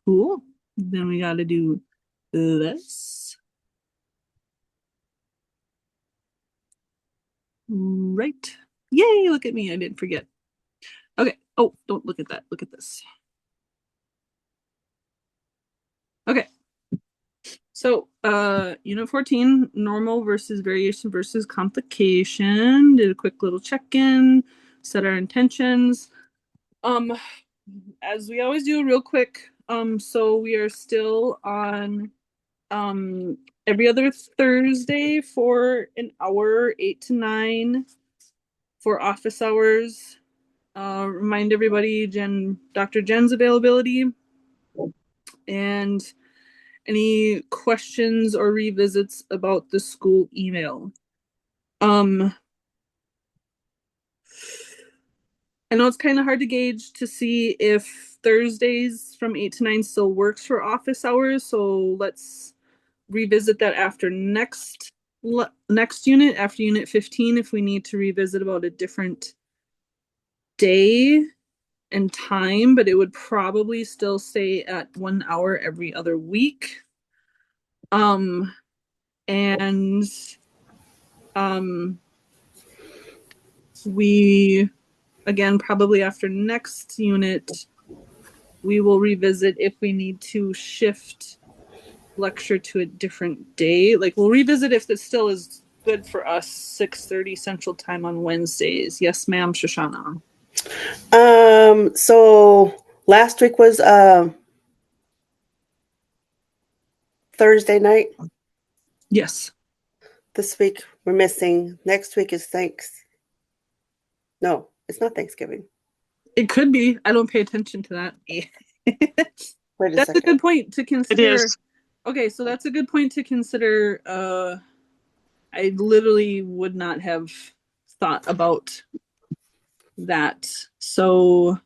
Cool. Then we got to do this. Right. Yay, look at me. I didn't forget. Okay. Oh, don't look at that. Look at this. Okay. So, unit 14, normal versus variation versus complication. Did a quick little check-in, set our intentions. Um, as we always do, real quick. So we are still on every other Thursday for an hour, 8 to 9 for office hours. Remind everybody, Dr. Jen's availability and any questions or revisits about the school email. Um, I know it's kind of hard to gauge to see if Thursdays from 8 to 9 still works for office hours. So let's revisit that after next unit, after unit 15, if we need to revisit about a different day and time, but it would probably still stay at 1 hour every other week. And we again probably after next unit we will revisit if we need to shift lecture to a different day. Like we'll revisit if this still is good for us, 6:30 Central Time on Wednesdays. Yes, ma'am, Shoshana. So last week was Thursday night. Yes. This week we're missing. Next week is No, it's not Thanksgiving. It could be. I don't pay attention to that. Wait a That's a second. good point to It consider. is. Okay, so that's a good point to consider. I literally would not have thought about that. So,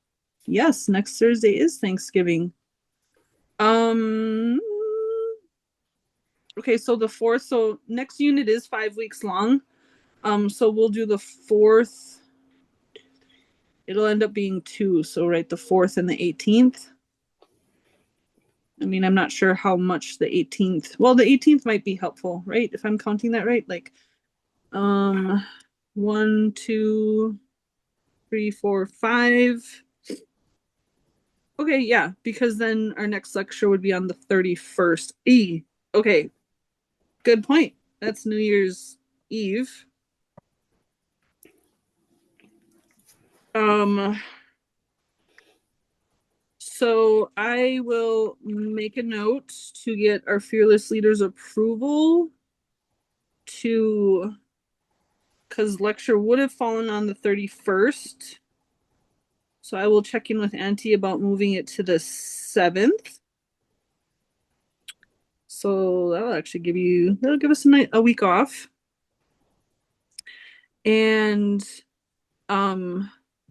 yes, next Thursday is Thanksgiving. Um, okay, so the fourth, so next unit is 5 weeks long. So we'll do the fourth. It'll end up being two. So, right, the fourth and the 18th. I mean, I'm not sure how much the 18th. Well, the 18th might be helpful, right? If I'm counting that right, like, um, 1, 2, 3, 4, 5. Okay, yeah, because then our next lecture would be on the 31st. Okay, good point. That's New Year's Eve. Um, so I will make a note to get our fearless leaders approval to, because lecture would have fallen on the 31st. So I will check in with Auntie about moving it to the 7th. So that'll give us a week off. And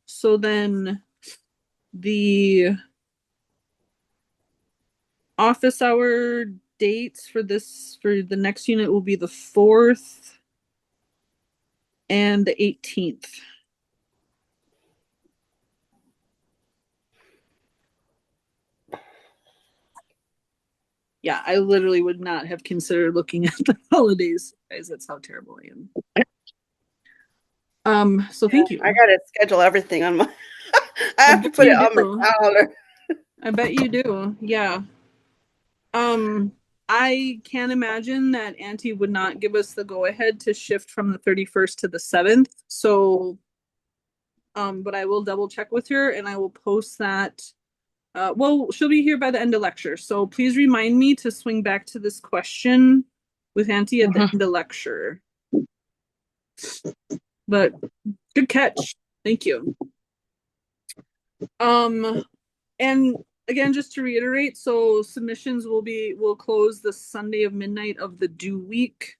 so then the office hour dates for the next unit will be the 4th and the 18th. Yeah, I literally would not have considered looking at the holidays, guys. That's how terrible I am. So thank you. I gotta schedule everything on my. I I have to bet put it you on my do. calendar. I bet you do. Yeah. Um, I can't imagine that Auntie would not give us the go ahead to shift from the 31st to the 7th. So, but I will double check with her and I will post that. Well, she'll be here by the end of lecture. So please remind me to swing back to this question with Auntie at the end of lecture. But good catch. Thank you. And again, just to reiterate, so submissions will close the Sunday of midnight of the due week,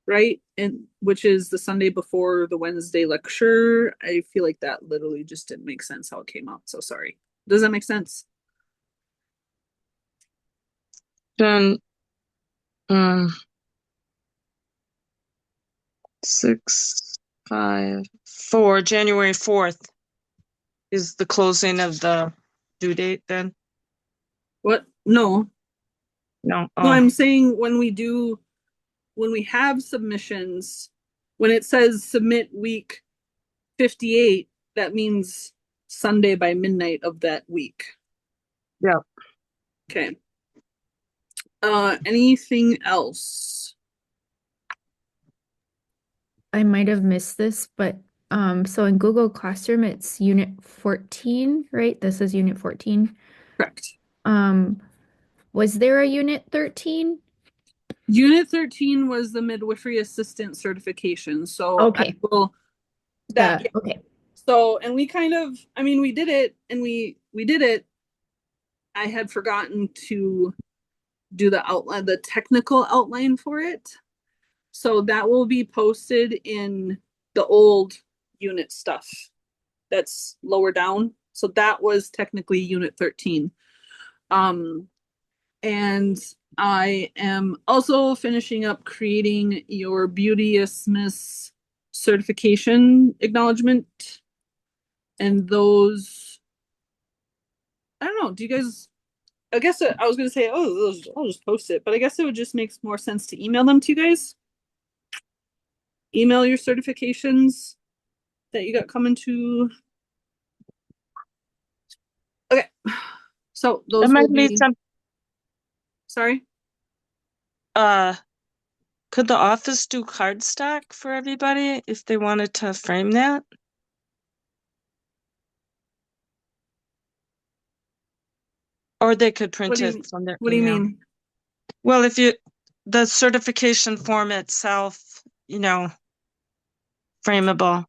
right? And which is the Sunday before the Wednesday lecture. I feel like that literally just didn't make sense how it came out. So sorry. Does that make sense? Then, 6, 5, 4, January 4th is the closing of the due date then? What? No, No. no, Oh, I'm saying when we have submissions, when it says submit week 58, that means Sunday by midnight of that week. yeah. Okay. Anything else? I might have missed this, but so in Google Classroom it's unit 14, right? This is unit 14. Correct. Was there a unit 13? Unit 13 was the midwifery assistant certification. So I Okay. will that yeah. Okay. So and we kind of I mean we did it and we did it. I had forgotten to do the outline, the technical outline for it. So that will be posted in the old unit stuff that's lower down. So that was technically unit 13. And I am also finishing up creating your Beauteousness certification acknowledgement. And those, I don't know, do you guys, I guess I was going to say, oh, I'll just post it, but I guess it would just make more sense to email them to you guys. Email your certifications that you got coming to. Okay. So There those will might be be, some, sorry. uh, could the office do cardstock for everybody if they wanted to frame that? Or they could What print do it you, from their what do you email. mean? Well, if you, the certification form itself, frameable.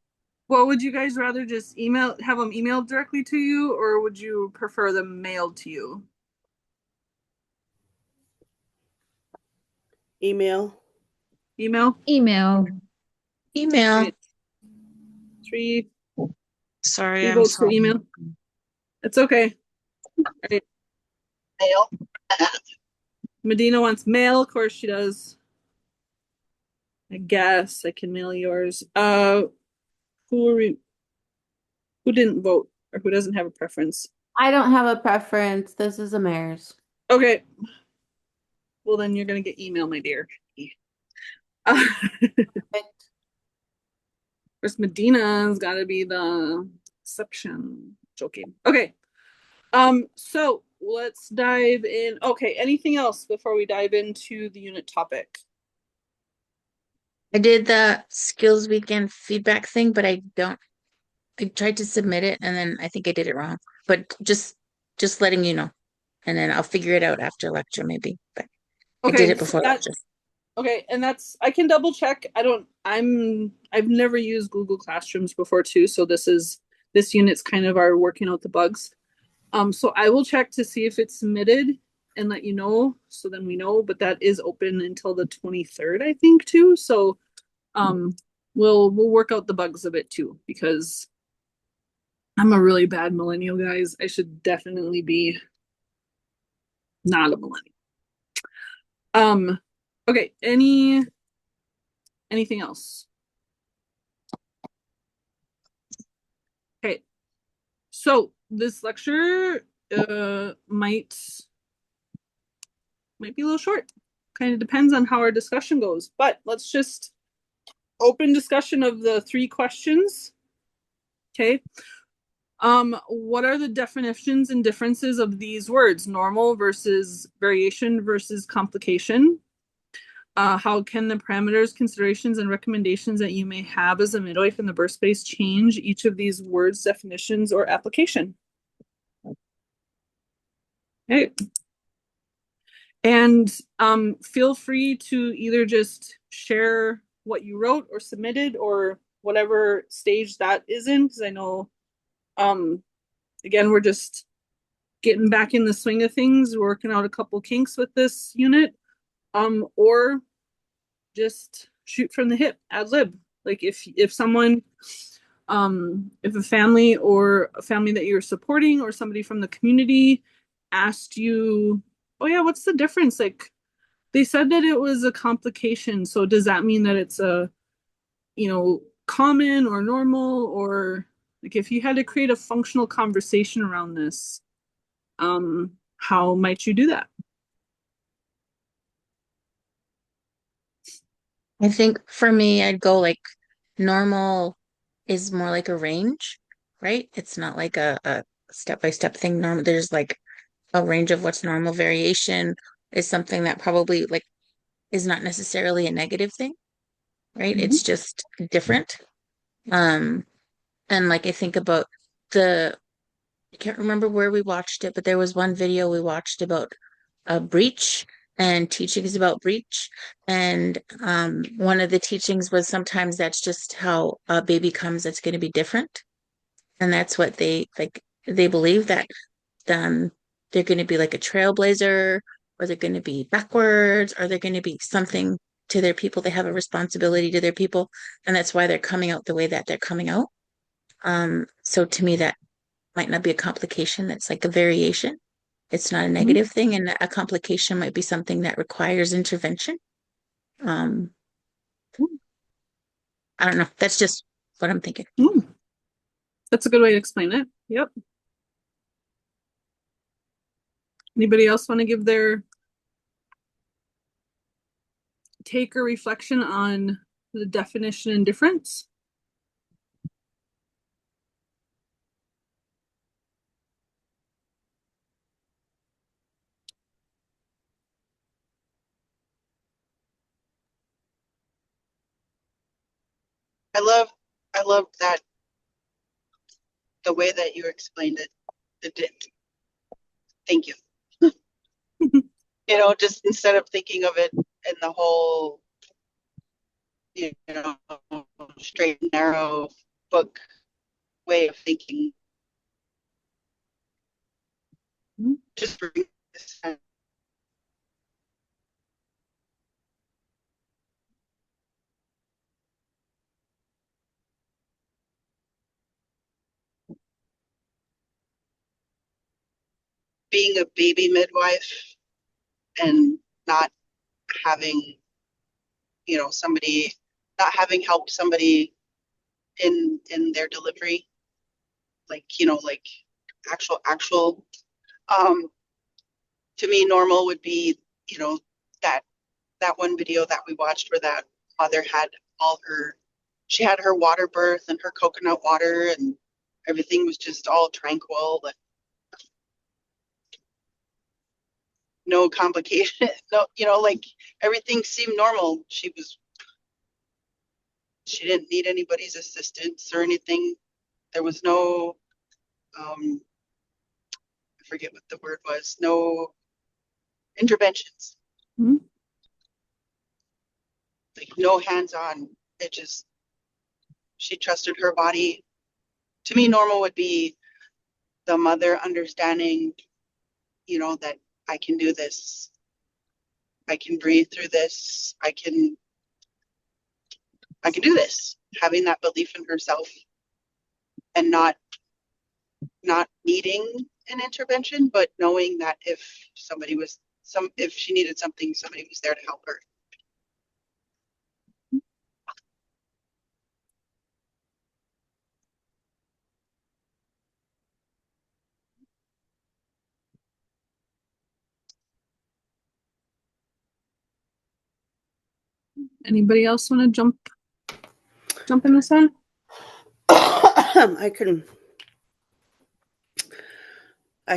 Well, would you guys rather just have them emailed directly to you, or would you prefer them mailed to you? Email. Email? Email. Email. Right. Three Sorry, I'm votes for sorry. email. It's okay. All right. Mail. Medina wants mail. Of course she does. I guess I can mail yours. Who didn't vote or who doesn't have a preference? I don't have a preference. This is a mayor's. Okay. Well, then you're gonna get email, my dear. Of course, Medina's got to be the exception. Joking. Okay. So let's dive in. Okay, anything else before we dive into the unit topic? I did the skills weekend feedback thing, but I tried to submit it and then I think I did it wrong. But just letting you know. And then I'll figure it out after lecture maybe. But I did Okay, it so before lecture. okay, and that's I can double check. I've never used Google Classrooms before too, so this unit's kind of our working out the bugs. So I will check to see if it's submitted and let you know, so then we know, but that is open until the 23rd, I think, too. So we'll work out the bugs of it too, because I'm a really bad millennial, guys. I should definitely be not a millennial. Okay, anything else? Okay. So this lecture might be a little short. Kind of depends on how our discussion goes, but let's just open discussion of the 3 questions. Okay. What are the definitions and differences of these words? Normal versus variation versus complication. How can the parameters, considerations, and recommendations that you may have as a midwife in the birth space change each of these words, definitions, or application? Okay. And feel free to either just share what you wrote or submitted or whatever stage that is in, because I know, again, we're just getting back in the swing of things, working out a couple kinks with this unit, or just shoot from the hip, ad lib. Like if someone, if a family or a family that you're supporting or somebody from the community asked you, oh yeah, what's the difference? Like they said that it was a complication. So does that mean that it's a, common or normal, or like if you had to create a functional conversation around this, how might you do that? I think for me, I'd go like normal is more like a range, right? It's not like a step-by-step thing. Normal, there's like a range of what's normal. Variation is something that probably like is not necessarily a negative thing, right? Mhm. It's just different. Um, and like I think about the I can't remember where we watched it, but there was one video we watched about breach and teachings about breach. And one of the teachings was sometimes that's just how a baby comes, that's going to be different. And that's what they like, they believe that they're going to be like a trailblazer, or they're going to be backwards, or they're going to be something to their people. They have a responsibility to their people. And that's why they're coming out the way that they're coming out. So to me, that might not be a complication. That's like a variation. It's not a Mhm. negative thing, and a complication might be something that requires intervention. Um, I don't know. That's just what I'm thinking. Mm. That's a good way to explain it. Yep. Anybody else want to give their take or reflection on the definition and difference? I love that the way that you explained it. Thank you. Just instead of thinking of it in the whole, you know, straight and narrow book way of thinking, Mhm. just for being a baby midwife and not having, somebody, not having helped somebody in their delivery, like actual. Um, to me, normal would be, that that one video that we watched where that mother had she had her water birth and her coconut water and everything was just all tranquil, but no complication. No, like everything seemed normal. She didn't need anybody's assistance or anything. There was no, I forget what the word was, no interventions, Mhm. like no hands on. It just, she trusted her body. To me, normal would be the mother understanding, that I can do this. I can breathe through this. I can do this. Having that belief in herself and not needing an intervention, but knowing that if she needed something, somebody was there to help her. Anybody else want to jump in this one? I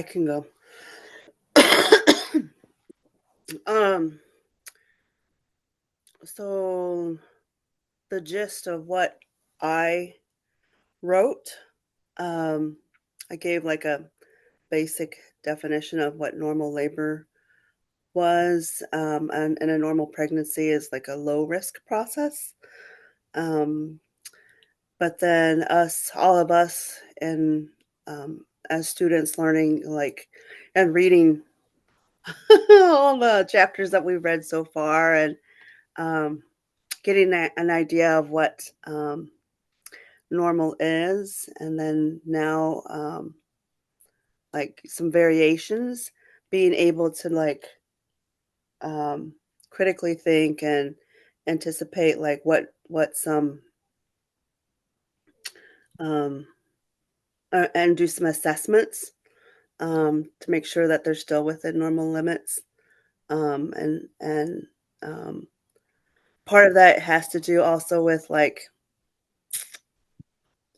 can go. So the gist of what I wrote, I gave like a basic definition of what normal labor was, and a normal pregnancy is like a low risk process. Um, but then all of us, and as students learning like and reading all the chapters that we've read so far, and um, getting an idea of what normal is, and then now like some variations, being able to like critically think and anticipate like what some um, and do some assessments to make sure that they're still within normal limits, and um, part of that has to do also with like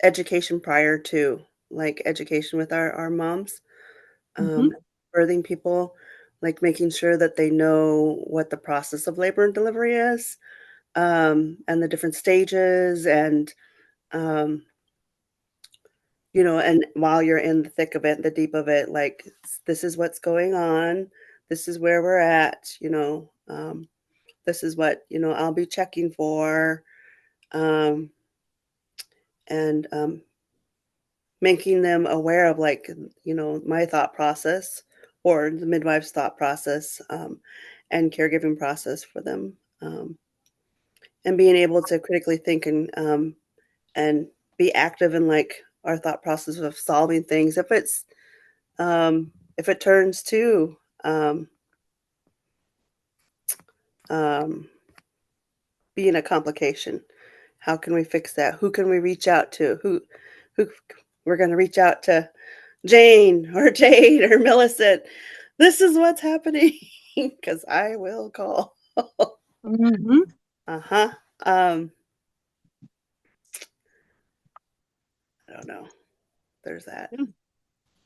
education prior to, like education with our moms, Mhm. birthing people, like making sure that they know what the process of labor and delivery is, and the different stages, and um, and while you're in the thick of it, the deep of it, like this is what's going on, this is where we're at, this is what I'll be checking for, um, and making them aware of like my thought process or the midwife's thought process, and caregiving process for them, and being able to critically think and be active in like our thought process of solving things if it turns to um, being a complication. How can we fix that? Who can we reach out to? Who we're going to reach out to? Jane or Jade or Millicent. This is what's happening because I will call. Mhm. Uh-huh. Um, I don't know. There's that. Yeah.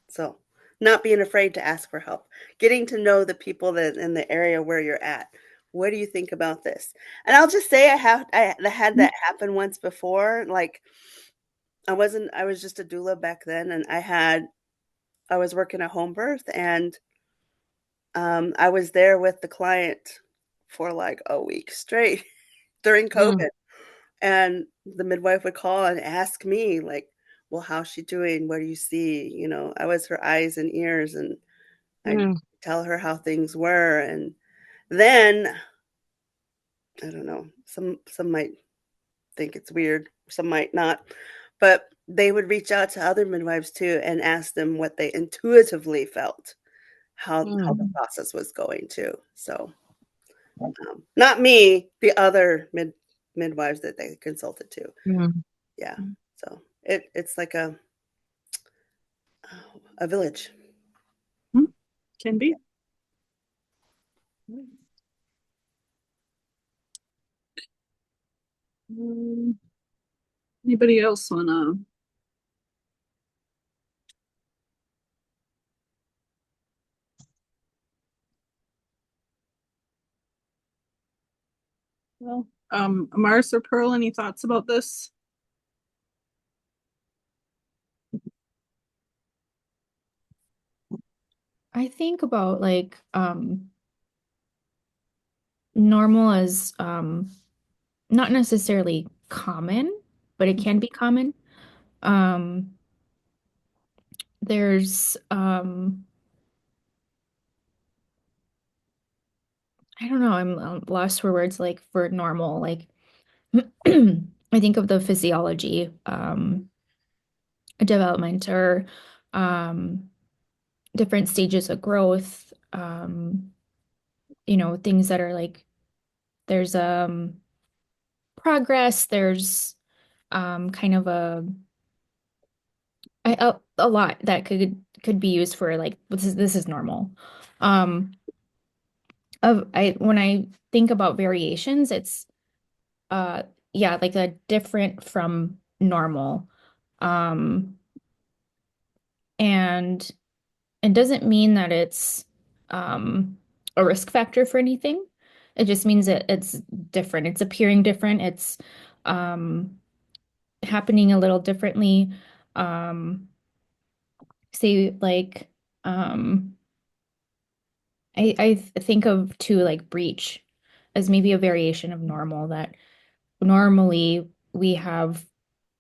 So, not being afraid to ask for help, getting to know the people that in the area where you're at. What do you think about this? And I'll just say I had that happen once before. Like I was just a doula back then, and I was working a home birth, and I was there with the client for like a week straight during COVID. And the midwife would call and ask me, like, well, how's she doing? What do you see? I was her eyes and ears, and I'd Mm. tell her how things were. And then, I don't know, some might think it's weird, some might not, but they would reach out to other midwives too and ask them what they intuitively felt, how the Mm. process was going too. So, not me, the other midwives that they consulted to. Mm. Yeah. So it's like a village. Mhm. Can be. Um, Anybody else wanna? Well, Amaris or Pearl, any thoughts about this? I think about like normal as not necessarily common, but it can be common. Um there's I don't know, I'm lost for words like for normal. Like I think of the physiology, development or um different stages of growth, things that are like there's progress, there's kind of a lot that could be used for like this is normal. Um of I When I think about variations, it's uh yeah, like a different from normal. Um and it doesn't mean that it's a risk factor for anything. It just means that it's different. It's appearing different. It's um happening a little differently. Um say like um I think of too like breech as maybe a variation of normal, that normally we have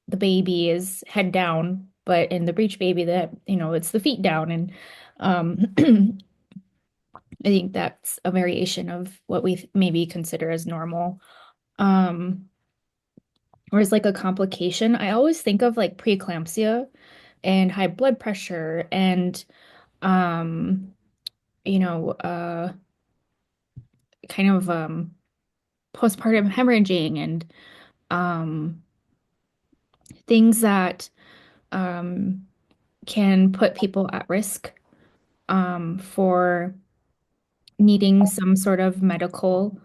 the baby is head down, but in the breech baby that it's the feet down, and um I think that's a variation of what we maybe consider as normal. Um Whereas like a complication, I always think of like preeclampsia and high blood pressure and um you know uh kind of postpartum hemorrhaging and um, things that um, can put people at risk for needing some sort of medical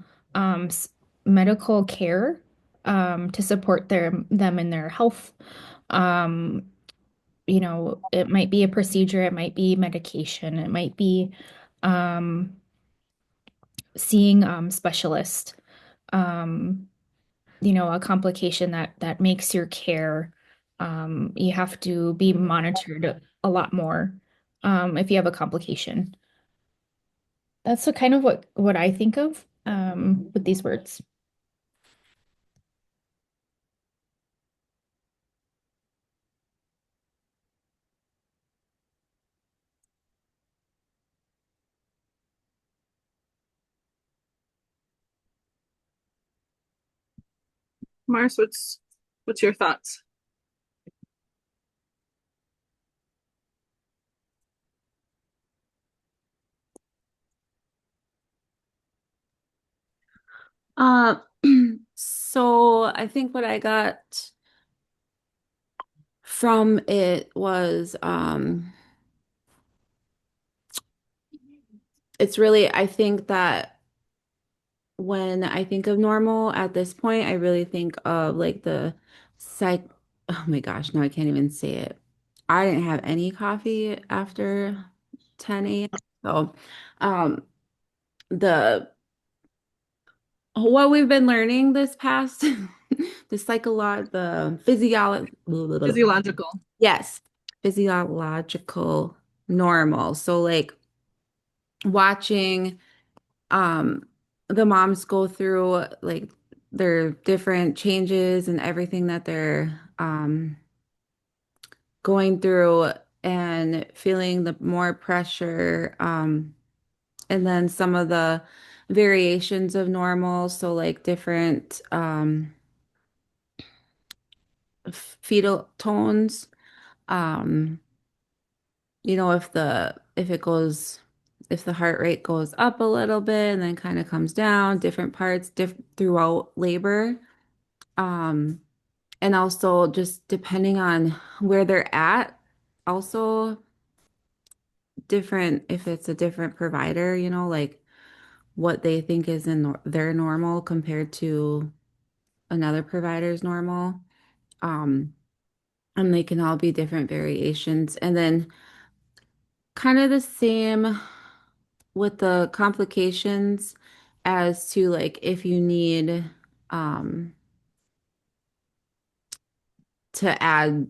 medical care to support them in their health. Um, it might be a procedure, it might be medication, it might be um, seeing specialist. Um, a complication that makes your care, you have to be monitored a lot more if you have a complication. That's kind of what I think of with these words. Mars, what's your thoughts? Uh, so I think what I got from it was it's really I think that when I think of normal at this point, I really think of like the psych oh my gosh, no, I can't even say it. I didn't have any coffee after 10 a.m. So um the what we've been learning this past the physiology Physiological. yes, physiological normal. So like watching um the moms go through like their different changes and everything that they're going through and feeling the more pressure and then some of the variations of normal, so like different fetal tones. um if the heart rate goes up a little bit and then kind of comes down, different parts throughout labor. Um, and also just depending on where they're at, also different if it's a different provider, like what they think is in their normal compared to another provider's normal. Um, and they can all be different variations. And then kind of the same with the complications as to like if you need um to add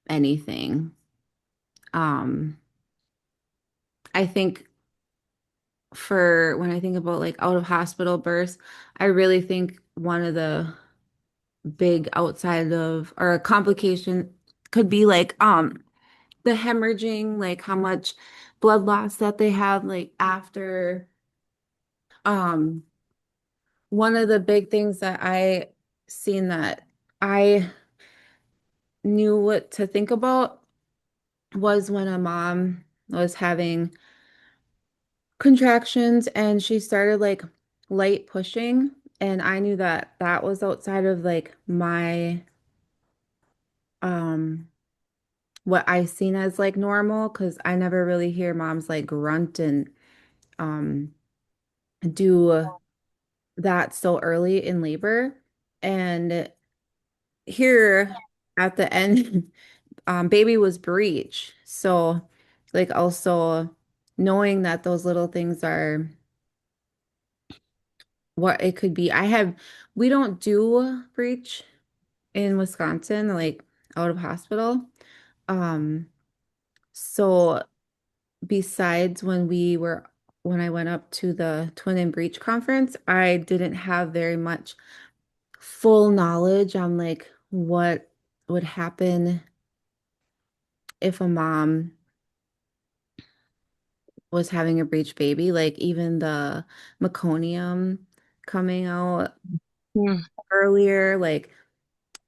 anything. Um I think for when I think about like out of hospital births, I really think one of the big outside of or a complication could be like the hemorrhaging, like how much blood loss that they have like after um one of the big things that I seen that I knew what to think about was when a mom was having contractions and she started like light pushing, and I knew that that was outside of like my um what I seen as like normal, because I never really hear moms like grunt and um do that so early in labor. And here at the end, baby was breech. So like also knowing that those little things are what it could be. We don't do breech in Wisconsin, like out of hospital. Um, so besides when I went up to the Twin and Breech conference, I didn't have very much full knowledge on like what would happen if a mom was having a breech baby, like even the meconium coming out Hmm. earlier, like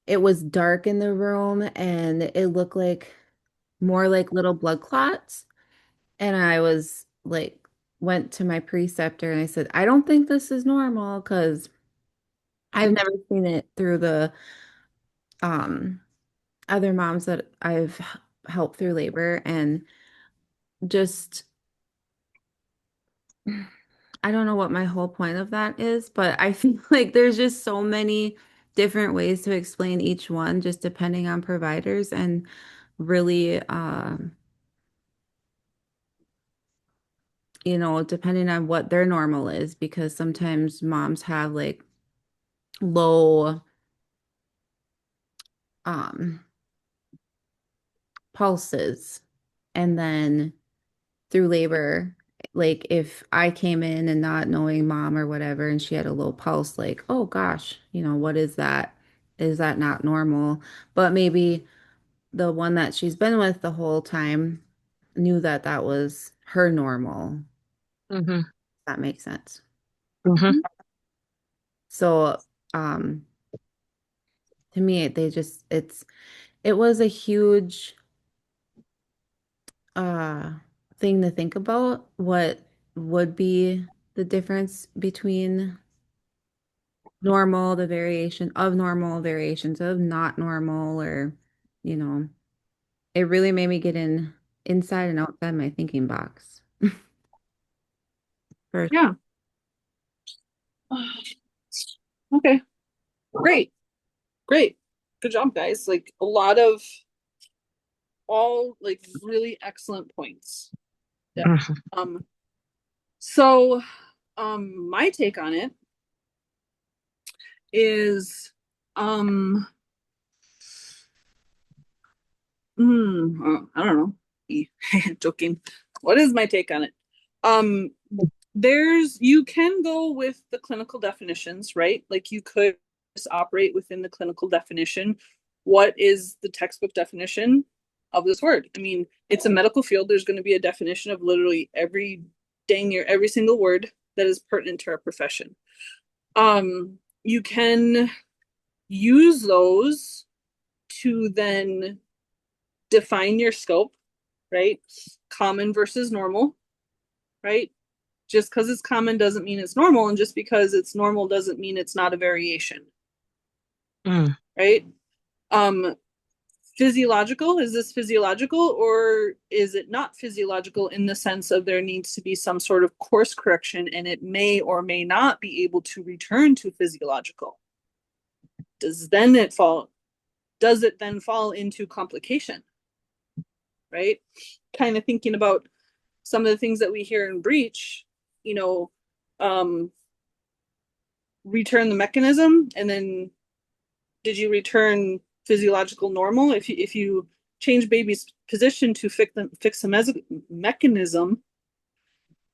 it was dark in the room and it looked like more like little blood clots. And I was like, went to my preceptor and I said, I don't think this is normal because I've never seen it through the um other moms that I've helped through labor. And just I don't know what my whole point of that is, but I feel like there's just so many different ways to explain each one, just depending on providers and really, depending on what their normal is, because sometimes moms have like low um pulses, and then through labor, like if I came in and not knowing mom or whatever, and she had a low pulse, like, oh gosh, what is that? Is that not normal? But maybe the one that she's been with the whole time knew that that was her normal. Mm-hmm. That makes sense. Mm-hmm. So, to me, it was a huge uh thing to think about, what would be the difference between normal, the variation of normal, variations of not normal, or, you know, it really made me get inside and outside my thinking box. For Yeah. Okay. Great. Great. Good job, guys. Like a lot of all like really excellent points. Yeah. Mm-hmm. So my take on it is I don't know. Joking. What is my take on it? You can go with the clinical definitions, right? Like you could just operate within the clinical definition. What is the textbook definition of this word? I mean, it's a medical field. There's going to be a definition of literally every single word that is pertinent to our profession. You can use those to then define your scope, right? Common versus normal, right? Just because it's common doesn't mean it's normal, and just because it's normal doesn't mean it's not a variation, right? Um, Physiological, is this physiological or is it not physiological in the sense of there needs to be some sort of course correction and it may or may not be able to return to physiological? Does it then fall into complication, right? Kind of thinking about some of the things that we hear in breach, you know, return the mechanism, and then did you return physiological normal? If you change baby's position to fix the mechanism,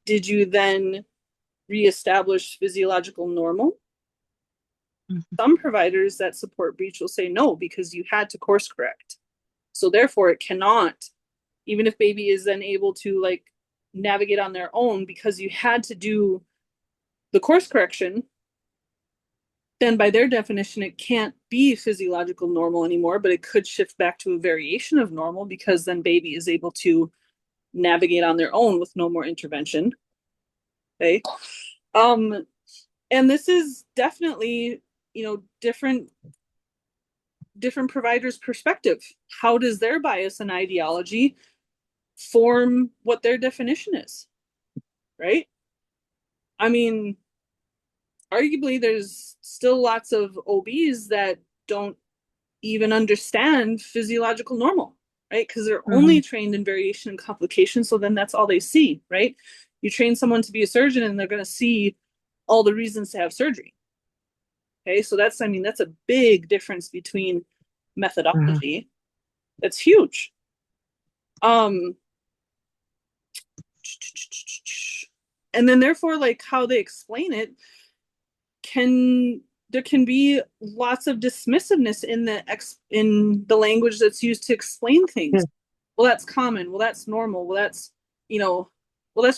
did you then reestablish physiological normal? Mm-hmm. Some providers that support breach will say no, because you had to course correct. So therefore it cannot, even if baby is then able to like navigate on their own, because you had to do the course correction, then by their definition, it can't be physiological normal anymore, but it could shift back to a variation of normal, because then baby is able to navigate on their own with no more intervention. Okay. And this is definitely, different providers' perspective. How does their bias and ideology form what their definition is? Right? I mean, arguably there's still lots of OBs that don't even understand physiological normal, right? Because they're only trained in variation and complication. So then that's all they see, right? You train someone to be a surgeon and they're going to see all the reasons to have surgery. Okay. So that's a big difference between methodology. That's huge. And then therefore, like how they explain it there can be lots of dismissiveness in the language that's used to explain things. Yeah. Well, that's common. Well, that's normal. Well, that's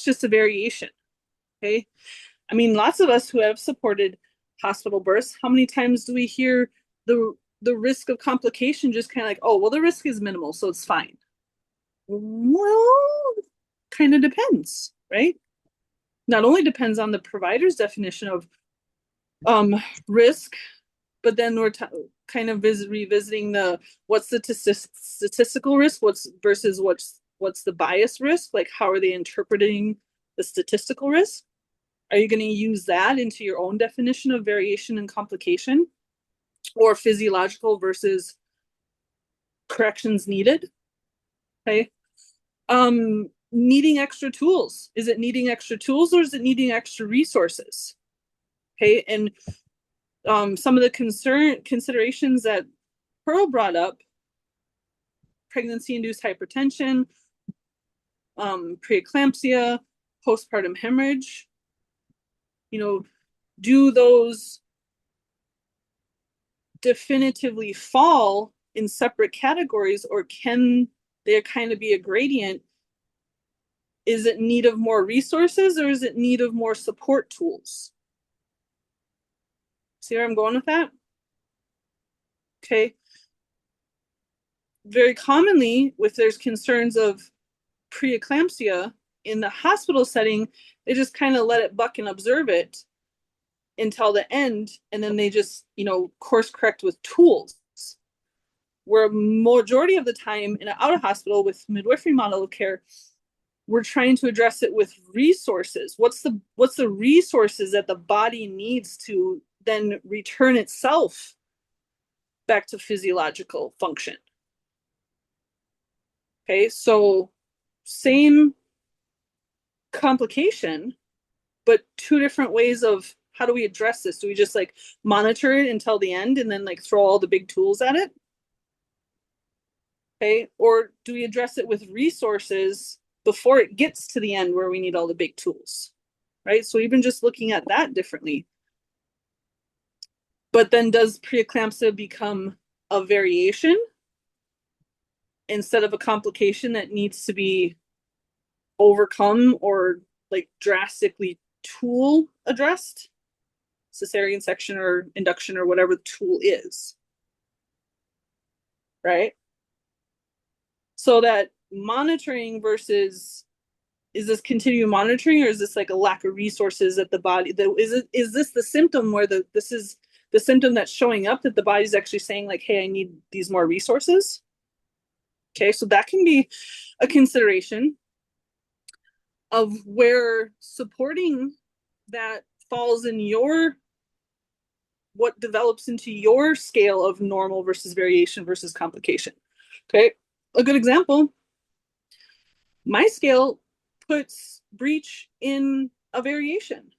just a variation. Okay. I mean, lots of us who have supported hospital births, how many times do we hear the risk of complication just kind of like, oh, well, the risk is minimal, so it's fine. Well, kind of depends, right? Not only depends on the provider's definition of risk, but then we're kind of revisiting what's the statistical risk, versus what's the bias risk, like how are they interpreting the statistical risk, Are you going to use that into your own definition of variation and complication, or physiological versus corrections needed? Okay. Needing extra tools. Is it needing extra tools or is it needing extra resources? Okay. And some of the considerations that Pearl brought up: pregnancy-induced hypertension, preeclampsia, postpartum hemorrhage. Do those definitively fall in separate categories, or can there kind of be a gradient? Is it need of more resources or is it need of more support tools? See where I'm going with that? Okay. Very commonly, if there's concerns of preeclampsia in the hospital setting, they just kind of let it buck and observe it until the end, and then they just, course correct with tools. Where majority of the time in an out of hospital with midwifery model of care, we're trying to address it with resources. What's the resources that the body needs to then return itself back to physiological function? Okay, so same complication, but two different ways of how do we address this? Do we just like monitor it until the end and then like throw all the big tools at it? Okay, or do we address it with resources before it gets to the end where we need all the big tools? Right, so even just looking at that differently. But then does preeclampsia become a variation instead of a complication that needs to be overcome or like drastically tool addressed? Cesarean section or induction or whatever the tool is. Right? So that monitoring versus, is this continued monitoring or is this like a lack of resources at the body? Is this the symptom where this is the symptom that's showing up that the body's actually saying like, hey, I need these more resources? Okay, so that can be a consideration of where supporting that falls in what develops into your scale of normal versus variation versus complication. Okay, a good example, my scale puts breech in a variation.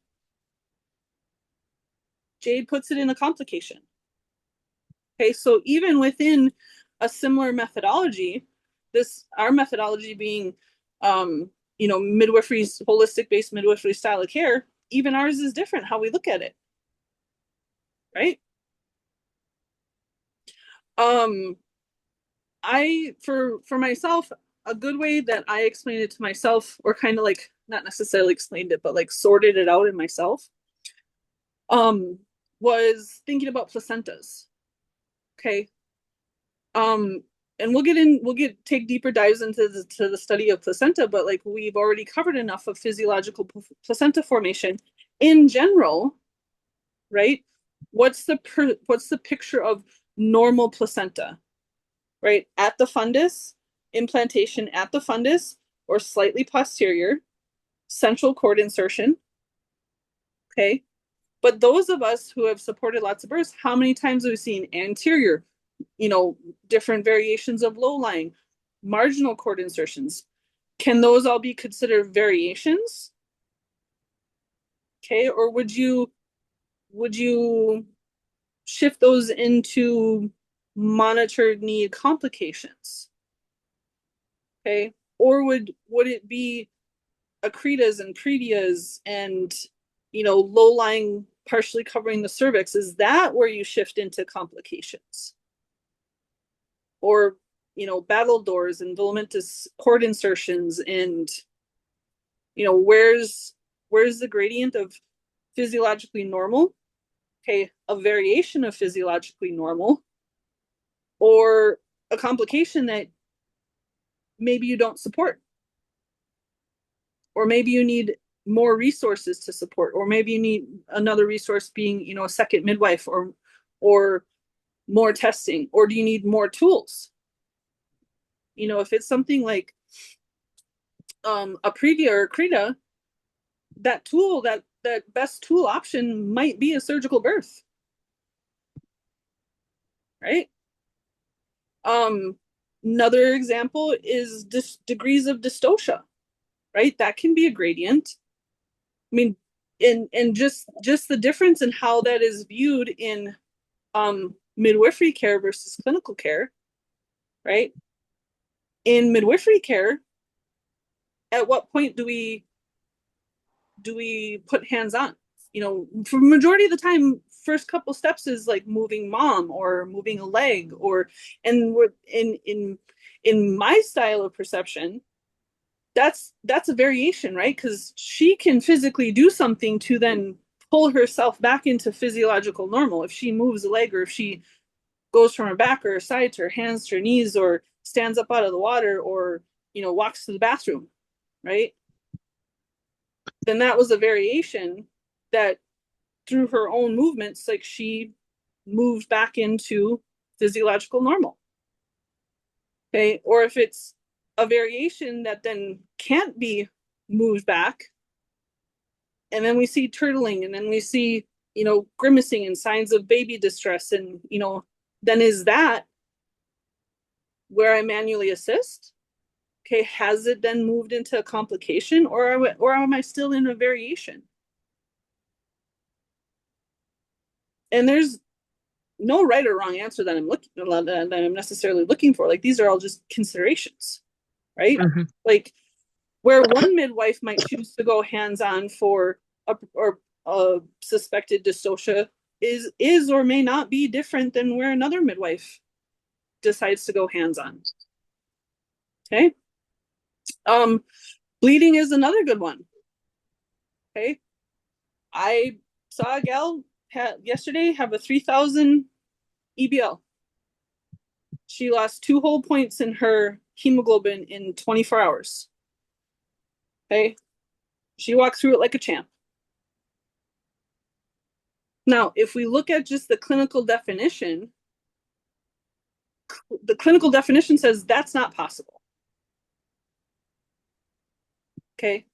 Jade puts it in a complication. Okay, so even within a similar methodology, our methodology being midwifery's holistic based midwifery style of care, even ours is different how we look at it. Right? For myself, a good way that I explained it to myself, or kind of like not necessarily explained it, but like sorted it out in myself, was thinking about placentas. Okay. And we'll take deeper dives into the study of placenta, but like we've already covered enough of physiological placenta formation in general, right? What's the picture of normal placenta, right? At the fundus, implantation at the fundus or slightly posterior, central cord insertion. Okay. But those of us who have supported lots of births, how many times have we seen anterior, different variations of low lying, marginal cord insertions? Can those all be considered variations? Okay, or would you shift those into monitored need complications? Okay, or would it be accretas and pretias and low lying partially covering the cervix? Is that where you shift into complications? Or battledores and filamentous cord insertions, and where's the gradient of physiologically normal, okay, a variation of physiologically normal, or a complication that maybe you don't support, or maybe you need more resources to support, or maybe you need another resource being a second midwife or more testing, or do you need more tools? If it's something like a predia or accreta, that tool, that that best tool option might be a surgical birth, right? Another example is degrees of dystocia, right? That can be a gradient. I mean, and just the difference in how that is viewed in midwifery care versus clinical care, right? In midwifery care, at what point do we put hands on? You know, for majority of the time, first couple steps is like moving mom or moving a leg, or and we're in my style of perception, that's a variation, right? Because she can physically do something to then pull herself back into physiological normal. If she moves a leg, or if she goes from her back or her side to her hands to her knees, or stands up out of the water, or walks to the bathroom, right? Then that was a variation that through her own movements, like she moved back into physiological normal. Okay. Or if it's a variation that then can't be moved back, and then we see turtling, and then we see, grimacing and signs of baby distress. And, then is that where I manually assist? Okay. Has it then moved into a complication, or am I still in a variation? And there's no right or wrong answer that I'm necessarily looking for. Like, these are all just considerations, right? Mm-hmm. Like, where one midwife might choose to go hands-on for a suspected dystocia is or may not be different than where another midwife decides to go hands-on. Okay. Bleeding is another good one. Okay. I saw a gal yesterday have a 3,000 EBL. She lost 2 whole points in her hemoglobin in 24 hours. Okay. She walked through it like a champ. Now, if we look at just the clinical definition says that's not possible. Okay.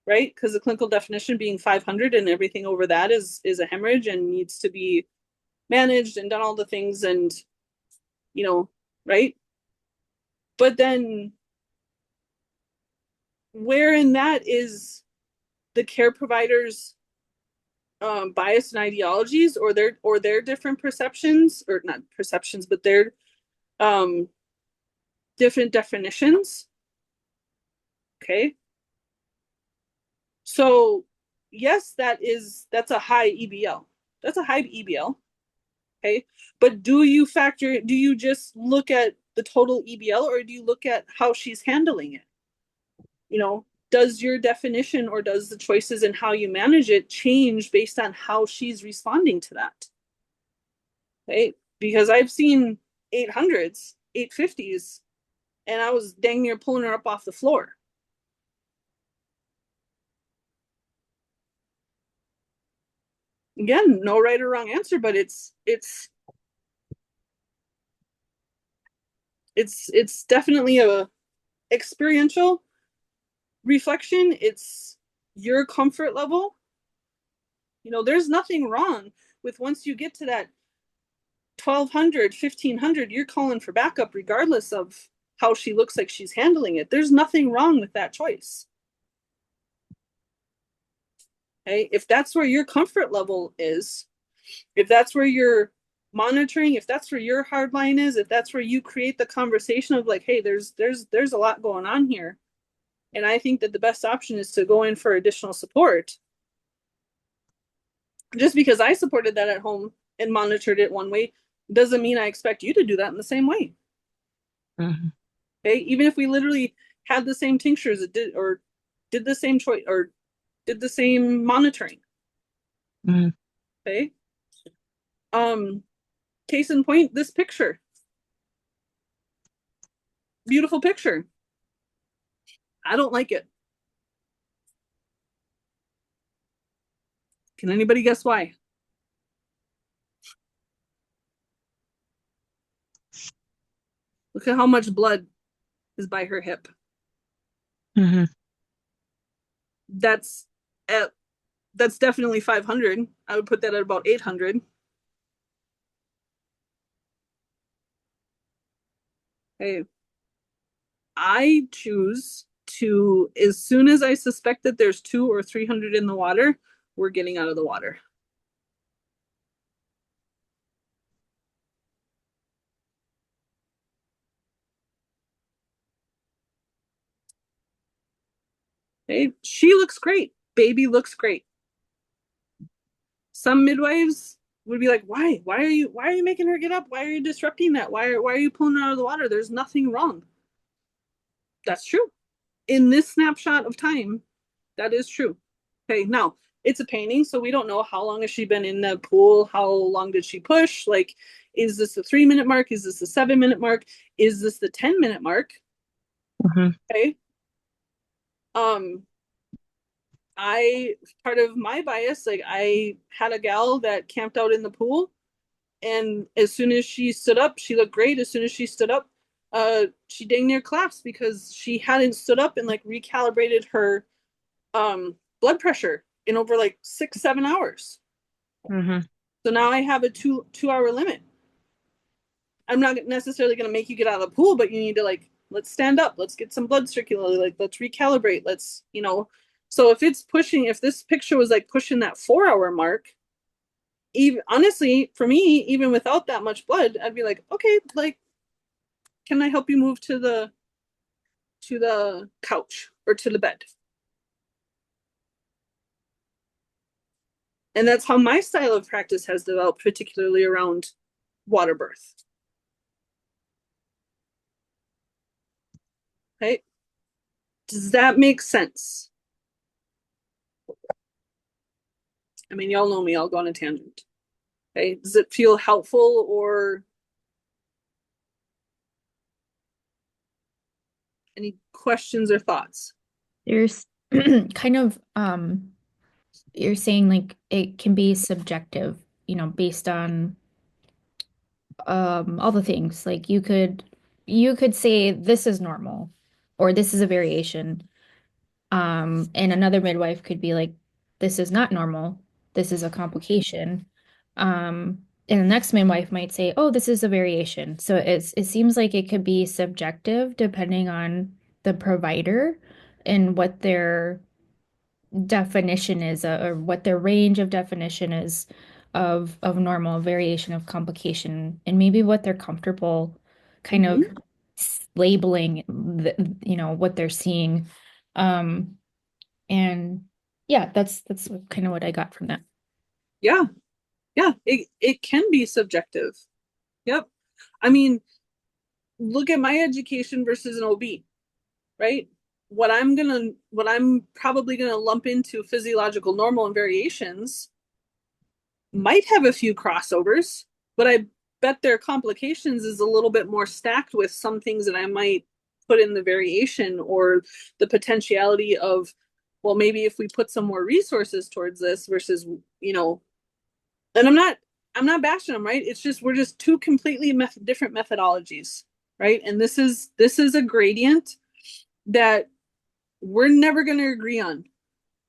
Right? Because the clinical definition being 500, and everything over that is a hemorrhage and needs to be managed and done all the things, and, right? But then where in that is the care providers' bias and ideologies, or their different perceptions, or not perceptions, but their different definitions? Okay. So yes, that's a high EBL. That's a high EBL. Okay. But do you just look at the total EBL, or do you look at how she's handling it? Does your definition, or does the choices in how you manage it change based on how she's responding to that? Okay. Because I've seen 800s, 850s, and I was dang near pulling her up off the floor. Again, no right or wrong answer, but it's definitely a experiential reflection. It's your comfort level. There's nothing wrong with, once you get to that 1,200, 1,500, you're calling for backup regardless of how she looks like she's handling it. There's nothing wrong with that choice. Okay. If that's where your comfort level is, if that's where you're monitoring, if that's where your hard line is, if that's where you create the conversation of like, hey, there's a lot going on here, and I think that the best option is to go in for additional support. Just because I supported that at home and monitored it one way doesn't mean I expect you to do that in the same way. Mm-hmm. Okay. Even if we literally had the same tinctures, did the same choice, or did the same monitoring. Mm-hmm. Okay. Case in point, this picture. Beautiful picture. I don't like it. Can anybody guess why? Look at how much blood is by her hip. Mm-hmm. That's that's definitely 500. I would put that at about 800. Okay. I choose to, as soon as I suspect that there's 200 or 300 in the water, we're getting out of the water. Okay. She looks great. Baby looks great. Some midwives would be like, why? Why are you making her get up? Why are you disrupting that? Why are you pulling her out of the water? There's nothing wrong. That's true. In this snapshot of time, that is true. Okay, now it's a painting, so we don't know how long has she been in the pool, how long did she push? Like, is this the 3 minute mark? Is this the 7 minute mark? Is this the 10 minute mark? Okay. I part of my bias, like I had a gal that camped out in the pool, and as soon as she stood up, she looked great. As soon as she stood up, she dang near collapsed because she hadn't stood up and like recalibrated her blood pressure in over like 6-7 hours. So now I have a 2 hour limit. I'm not necessarily going to make you get out of the pool, but you need to like, let's stand up, let's get some blood circulating, like let's recalibrate, let's, so if it's pushing, if this picture was like pushing that 4 hour mark, even honestly for me, even without that much blood, I'd be like, okay, like, can I help you move to the couch or to the bed? And that's how my style of practice has developed, particularly around water birth. Okay. Does that make sense? I mean, y'all know me, I'll go on a tangent. Okay. Does it feel helpful or any questions or thoughts? There's kind of you're saying like it can be subjective, based on all the things. Like you could say this is normal or this is a variation. And another midwife could be like, this is not normal. This is a complication. And the next midwife might say, oh, this is a variation. So it seems like it could be subjective depending on the provider and what their definition is, or what their range of definition is of normal, variation, of complication, and maybe what they're comfortable kind of labeling what they're seeing. And yeah, that's kind of what I got from that. Yeah. Yeah. It can be subjective. Yep. I mean, look at my education versus an OB, right? What I'm probably gonna lump into physiological normal and variations might have a few crossovers, but I bet their complications is a little bit more stacked with some things that I might put in the variation, or the potentiality of, well, maybe if we put some more resources towards this versus, and I'm not bashing them, right? It's just we're just two completely different methodologies, right? And this is a gradient that we're never going to agree on.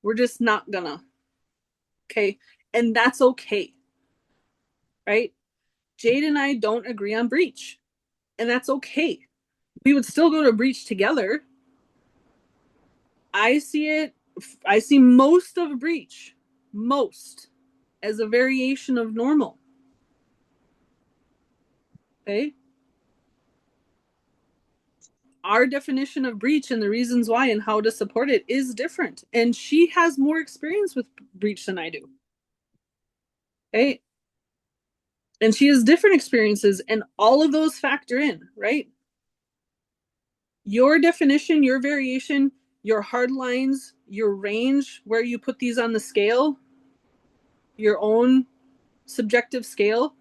We're just not gonna. Okay. And that's okay. Right. Jade and I don't agree on breach. And that's okay. We would still go to breach together. I see most of breach, most, as a variation of normal. Okay. Our definition of breach and the reasons why and how to support it is different. And she has more experience with breach than I do. Okay. And she has different experiences, and all of those factor in, right? Your definition, your variation, your hard lines, your range, where you put these on the scale, your own subjective scale,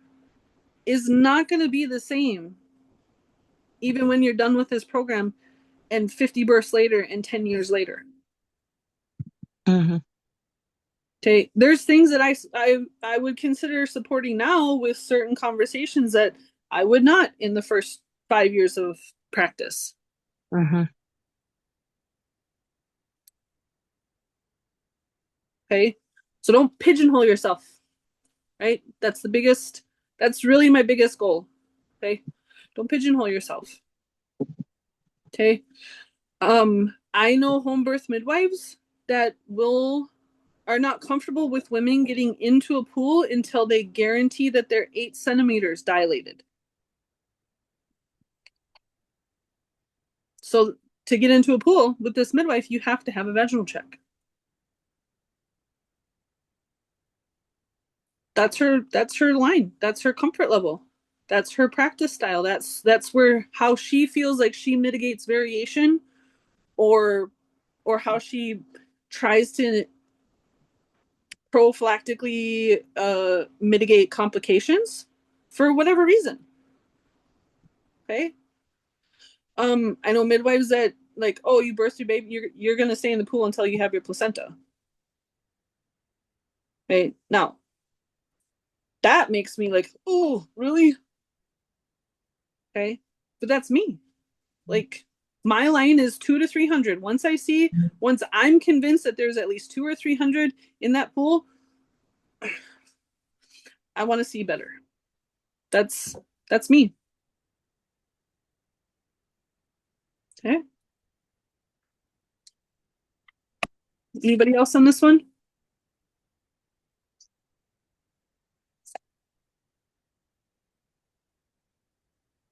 is not going to be the same even when you're done with this program and 50 births later and 10 years later. Okay, there's things that I would consider supporting now with certain conversations that I would not in the first 5 years of practice. Okay, So don't pigeonhole yourself, right? That's really my biggest goal. Okay. Don't pigeonhole yourself. Okay. I know home birth midwives that are not comfortable with women getting into a pool until they guarantee that they're 8 centimeters dilated. So to get into a pool with this midwife, you have to have a vaginal check. That's her line. That's her comfort level. That's her practice style. That's where how she feels like she mitigates variation or how she tries to prophylactically mitigate complications for whatever reason. Okay. I know midwives that like, oh, you birthed your baby, you're gonna stay in the pool until you have your placenta. Okay. Now that makes me like, oh, really? Okay. But that's me. Like my line is 2 to 300. Once I'm convinced that there's at least 2 or 300 in that pool, I want to see better. That's me. Okay. Anybody else on this one?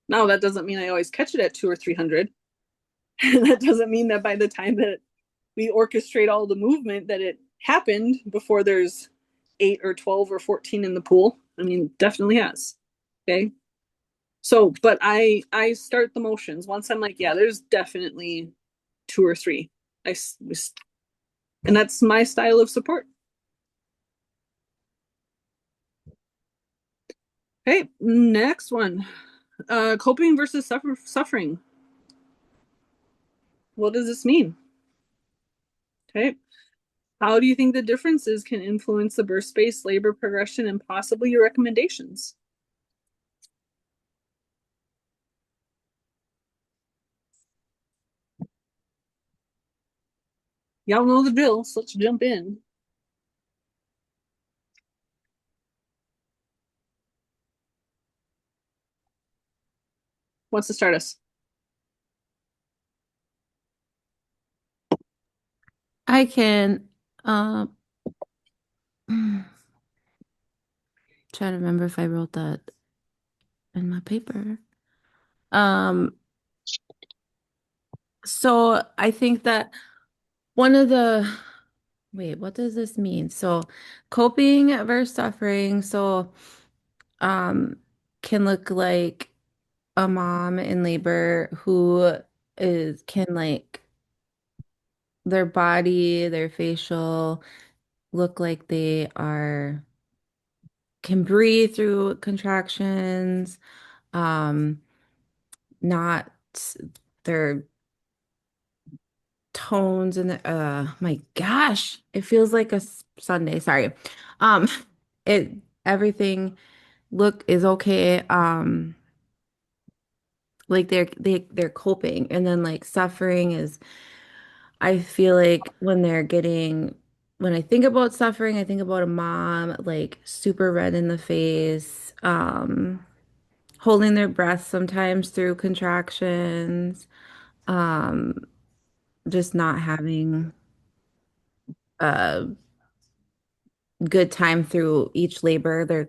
No, that doesn't mean I always catch it at 2 or 300. That doesn't mean that by the time that we orchestrate all the movement that it happened before there's 8 or 12 or 14 in the pool. I mean, definitely has. Okay. So, but I start the motions once I'm like, yeah, there's definitely 2 or 3. And that's my style of support. Okay, next one. Coping versus suffering. What does this mean? Okay. How do you think the differences can influence the birth space, labor progression, and possibly your recommendations? Y'all know the drill, so let's jump in. Wants to start us? I can um trying to remember if I wrote that in my paper. Um, so I think that one of the wait, what does this mean? So coping versus suffering. So um can look like a mom in labor who is can like their body, their facial look like they are can breathe through contractions, um, not their tones and my gosh, it feels like a Sunday. Sorry. Um, it everything look is okay. Like they're coping, and then like suffering is I feel like when I think about suffering, I think about a mom like super red in the face, holding their breath sometimes through contractions, um, just not having a good time through each labor. They're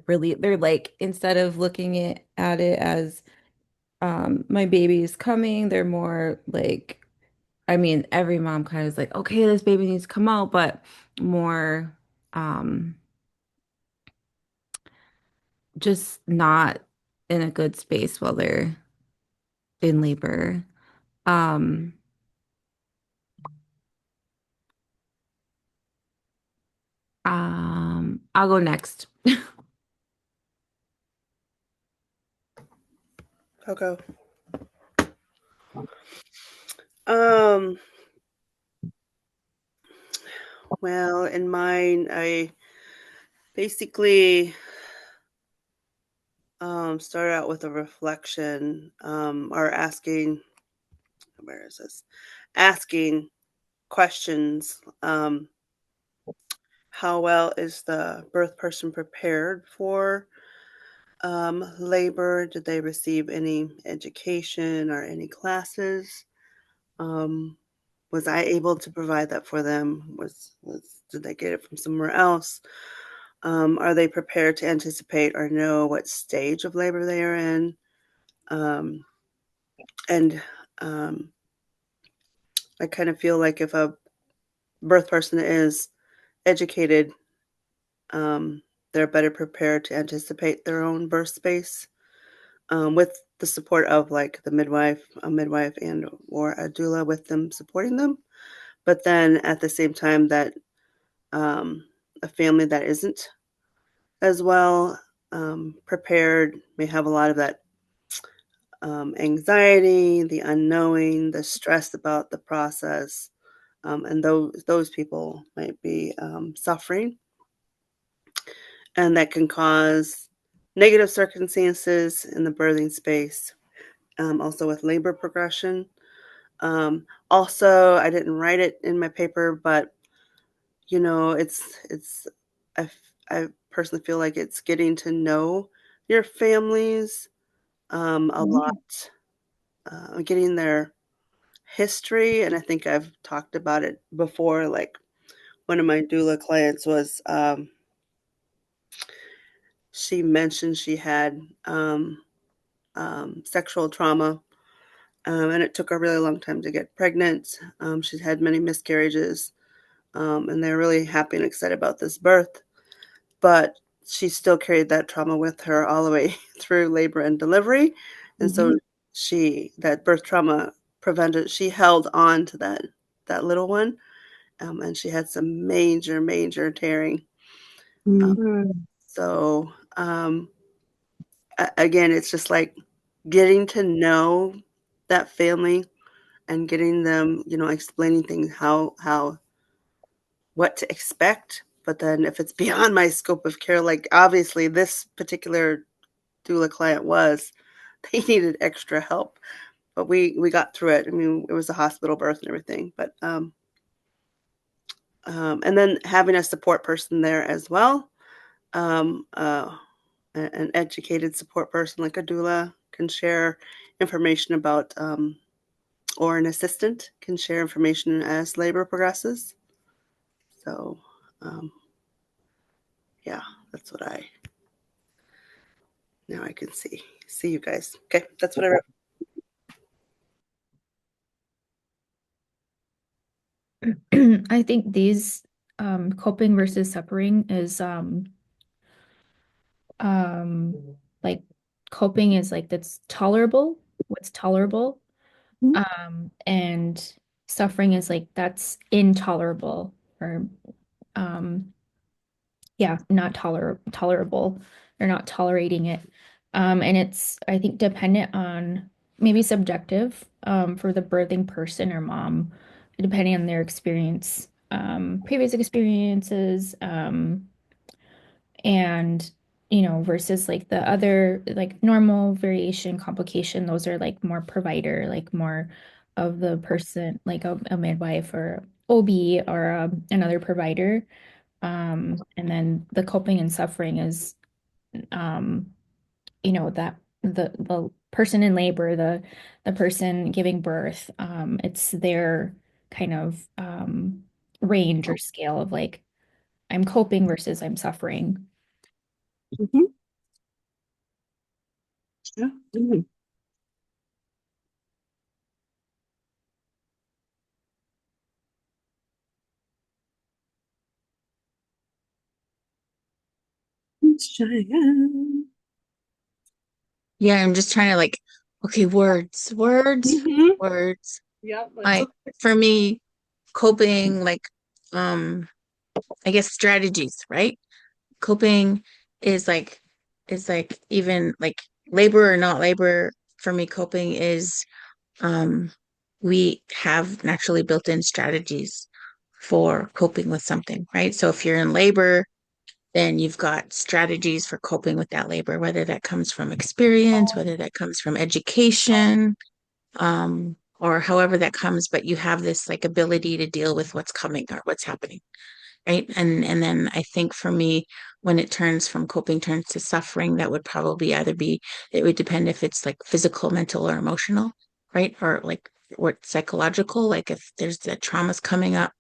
like instead of looking at it as my baby is coming, they're more like I mean, every mom kind of is like, okay, this baby needs to come out, but more um just not in a good space while they're in labor. Um I'll go next. Okay. Um, well, in mine, I basically started out with a reflection, or asking, where is this? Asking questions. how well is the birth person prepared for labor? Did they receive any education or any classes? Was I able to provide that for them? Did they get it from somewhere else? Are they prepared to anticipate or know what stage of labor they are in? And I kind of feel like if a birth person is educated, they're better prepared to anticipate their own birth space with the support of like a midwife and or a doula with them supporting them. But then at the same time that a family that isn't as well prepared may have a lot of that anxiety, the unknowing, the stress about the process, and those people might be suffering, and that can cause negative circumstances in the birthing space. Also with labor progression. Also, I didn't write it in my paper, but you know, it's I, I personally feel like it's getting to know your families a lot, getting their history, and I think I've talked about it before. Like one of my doula clients was, she mentioned she had sexual trauma, and it took a really long time to get pregnant. She's had many miscarriages, and they're really happy and excited about this birth, but she still carried that trauma with her all the way through labor and delivery, and so that birth trauma she held on to that little one, and she had some major tearing. So again, it's just like getting to know that family and getting them, you know, explaining things how what to expect. But then if it's beyond my scope of care, like obviously this particular doula client they needed extra help, but we got through it. I mean, it was a hospital birth and everything, but and then having a support person there as well, um, uh, an educated support person like a doula can share information about, or an assistant can share information as labor progresses. So, um, yeah, that's what now I can see you guys. Okay, that's what I wrote. I think these coping versus suffering is like coping is like that's tolerable, what's tolerable. And suffering is like that's intolerable or yeah, not tolerable. They're not tolerating it. And it's I think dependent on maybe subjective for the birthing person or mom, depending on their experience, previous experiences, and versus like the other like normal variation complication, those are like more provider, like more of the person, like a midwife or OB or another provider. And then the coping and suffering is um, that the person in labor, the person giving birth, it's their kind of range or scale of like I'm coping versus I'm suffering. Yeah. Cheyenne. Yeah, I'm just trying to like, okay, words, words. Yeah, Like for me, coping, like, I guess strategies, right? Coping is like even like labor or not labor, for me, coping is we have naturally built-in strategies for coping with something, right? So if you're in labor, then you've got strategies for coping with that labor, whether that comes from experience, whether that comes from education, or however that comes, but you have this like ability to deal with what's coming or what's happening. right? And then I think for me, when it turns from coping turns to suffering, that would probably either be, it would depend if it's like physical, mental, or emotional, right? Or like or psychological, like if there's the traumas coming up,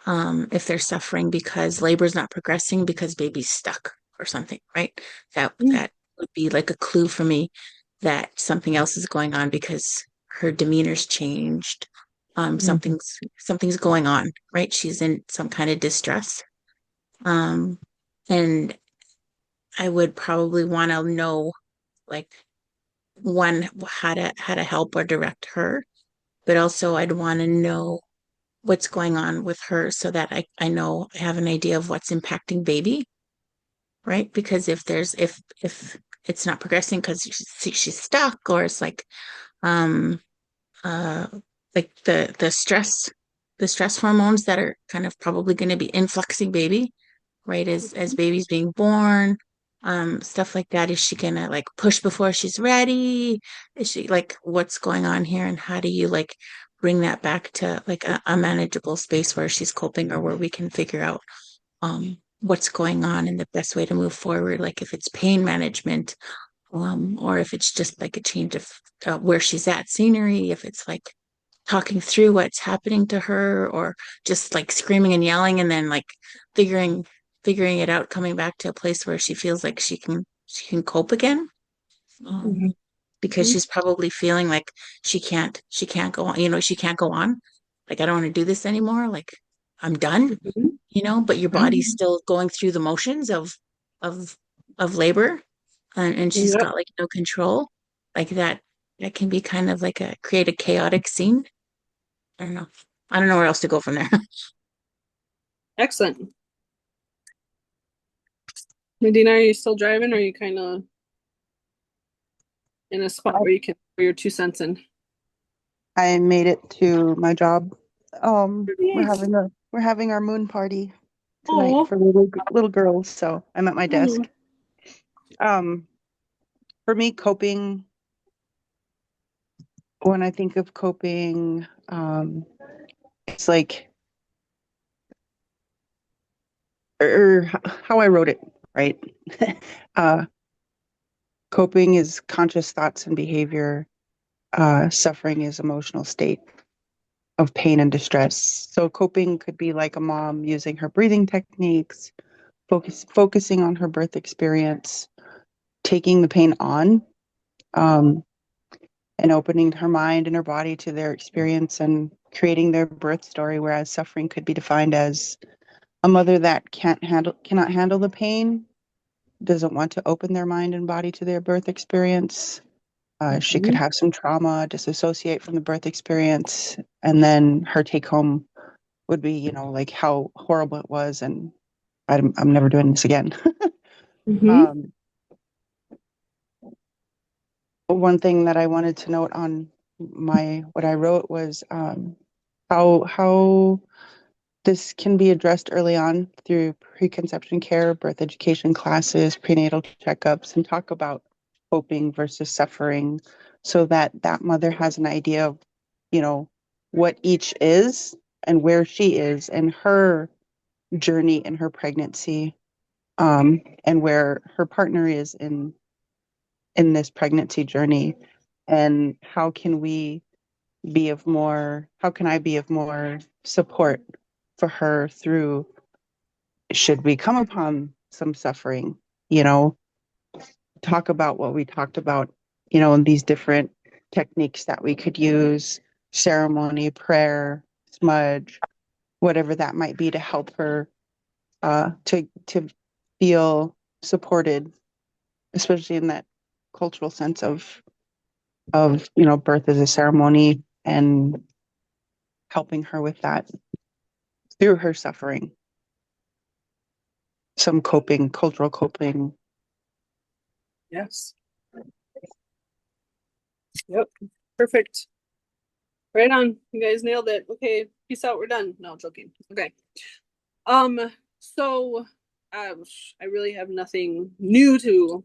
if they're suffering because labor is not progressing because baby's stuck or something, right? That would be like a clue for me that something else is going on because her demeanor's changed. Something's going on, right? She's in some kind of distress. Um, and I would probably want to know, like, one, how to help or direct her, but also I'd want to know what's going on with her so that I know I have an idea of what's impacting baby, right? Because if it's not progressing because she's stuck, or it's um uh like the stress hormones that are kind of probably going to be influxing baby, right? As baby's being born, stuff like that. Is she gonna like push before she's ready? Is she like what's going on here, and how do you like bring that back to like a manageable space where she's coping, or where we can figure out what's going on and the best way to move forward, like if it's pain management, or if it's just like a change of where she's at scenery, if it's like talking through what's happening to her, or just like screaming and yelling and then like figuring figuring it out, coming back to a place where she feels like she can cope again. um, because she's probably feeling like she can't go on, she can't go on, like I don't want to do this anymore, like I'm done, but your body's still going through the motions of of labor, and she's Yep. got like no control, like that can be kind of like create a chaotic scene. I don't know. I don't know where else to go from there. Excellent. Medina, are you still driving, or are you kind of in a spot where you can throw your 2 cents in? I made it to my job. We're Yay. having our moon party tonight Oh. for little girls, so I'm at my desk. Um, for me, coping, when I think of coping, it's like, or how I wrote it, right? uh, Coping is conscious thoughts and behavior. Suffering is emotional state of pain and distress. So coping could be like a mom using her breathing techniques, focusing on her birth experience, taking the pain on, um, and opening her mind and her body to their experience and creating their birth story. Whereas suffering could be defined as a mother that cannot handle the pain, doesn't want to open their mind and body to their birth experience. She could have some trauma, disassociate from the birth experience, and then her take home would be, like how horrible it was, and I'm never doing this again. Um, one thing that I wanted to note on what I wrote was how this can be addressed early on through preconception care, birth education classes, prenatal checkups, and talk about coping versus suffering, so that that mother has an idea of, what each is and where she is and her journey in her pregnancy, and where her partner is in this pregnancy journey, and how can I be of more support for her through, should we come upon some suffering, you know, talk about what we talked about, and these different techniques that we could use, ceremony, prayer, smudge, whatever that might be, to help her to feel supported, especially in that cultural sense of birth as a ceremony, and helping her with that through her suffering. Some coping, cultural coping. Yes. Yep. Perfect. Right on. You guys nailed it. Okay. Peace out. We're done. No, joking. Okay. So I really have nothing new to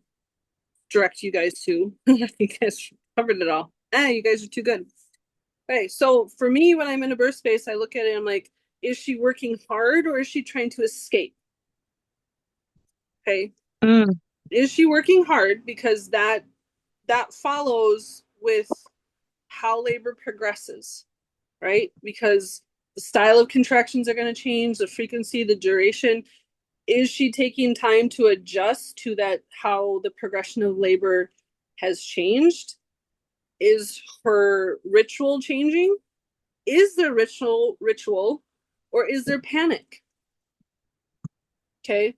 direct you guys to. I think you guys covered it all. You guys are too good. Okay, so for me, when I'm in a birth space, I look at it and I'm like, Is she working hard or is she trying to escape? Okay. Mm. Is she working hard? Because that follows with how labor progresses, right? Because the style of contractions are going to change, the frequency, the duration. Is she taking time to adjust to that, how the progression of labor has changed? Is her ritual changing? Is there ritual, or is there panic? Okay.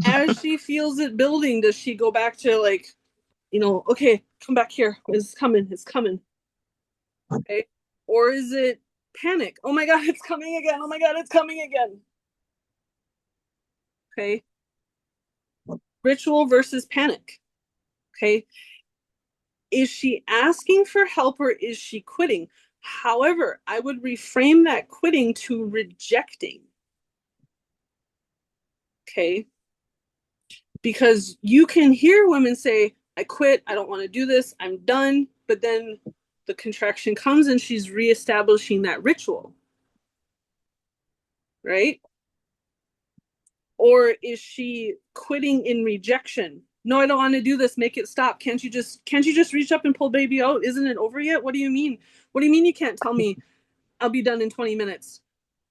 As she feels it building, does she go back to like, okay, come back here. It's coming. It's coming. Okay. Or is it panic? Oh my God, it's coming again. Oh my God, it's coming again. Okay. Ritual versus panic. Okay. Is she asking for help or is she quitting? However, I would reframe that quitting to rejecting. Okay. Because you can hear women say, I quit. I don't want to do this. I'm done. But then the contraction comes and she's reestablishing that ritual. Right? Or is she quitting in rejection? No, I don't want to do this. Make it stop. Can't you just reach up and pull baby out? Isn't it over yet? What do you mean? What do you mean you can't tell me I'll be done in 20 minutes?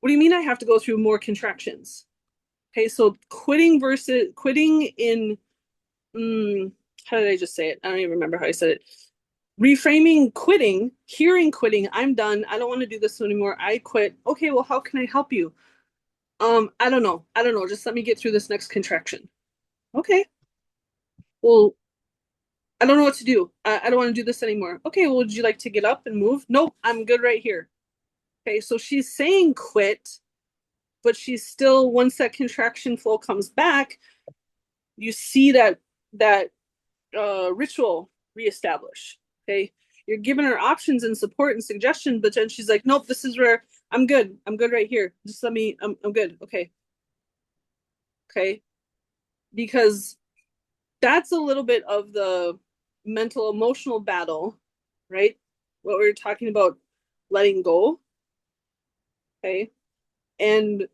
What do you mean I have to go through more contractions? Okay, so quitting in, how did I just say it? I don't even remember how I said it. Reframing quitting, hearing quitting, I'm done. I don't want to do this anymore. I quit. Okay, well, how can I help you? I don't know. Just let me get through this next contraction. Okay. Well, I don't know what to do. I don't want to do this anymore. Okay, well, would you like to get up and move? Nope, I'm good right here. Okay, so she's saying quit, but she's still, once that contraction flow comes back, you see that ritual reestablish. Okay, you're giving her options and support and suggestion, but then she's like, nope, this is where I'm good. I'm good right here. Just let me. I'm good. Okay. Okay, because that's a little bit of the mental emotional battle, right? What we were talking about, letting go. Okay, and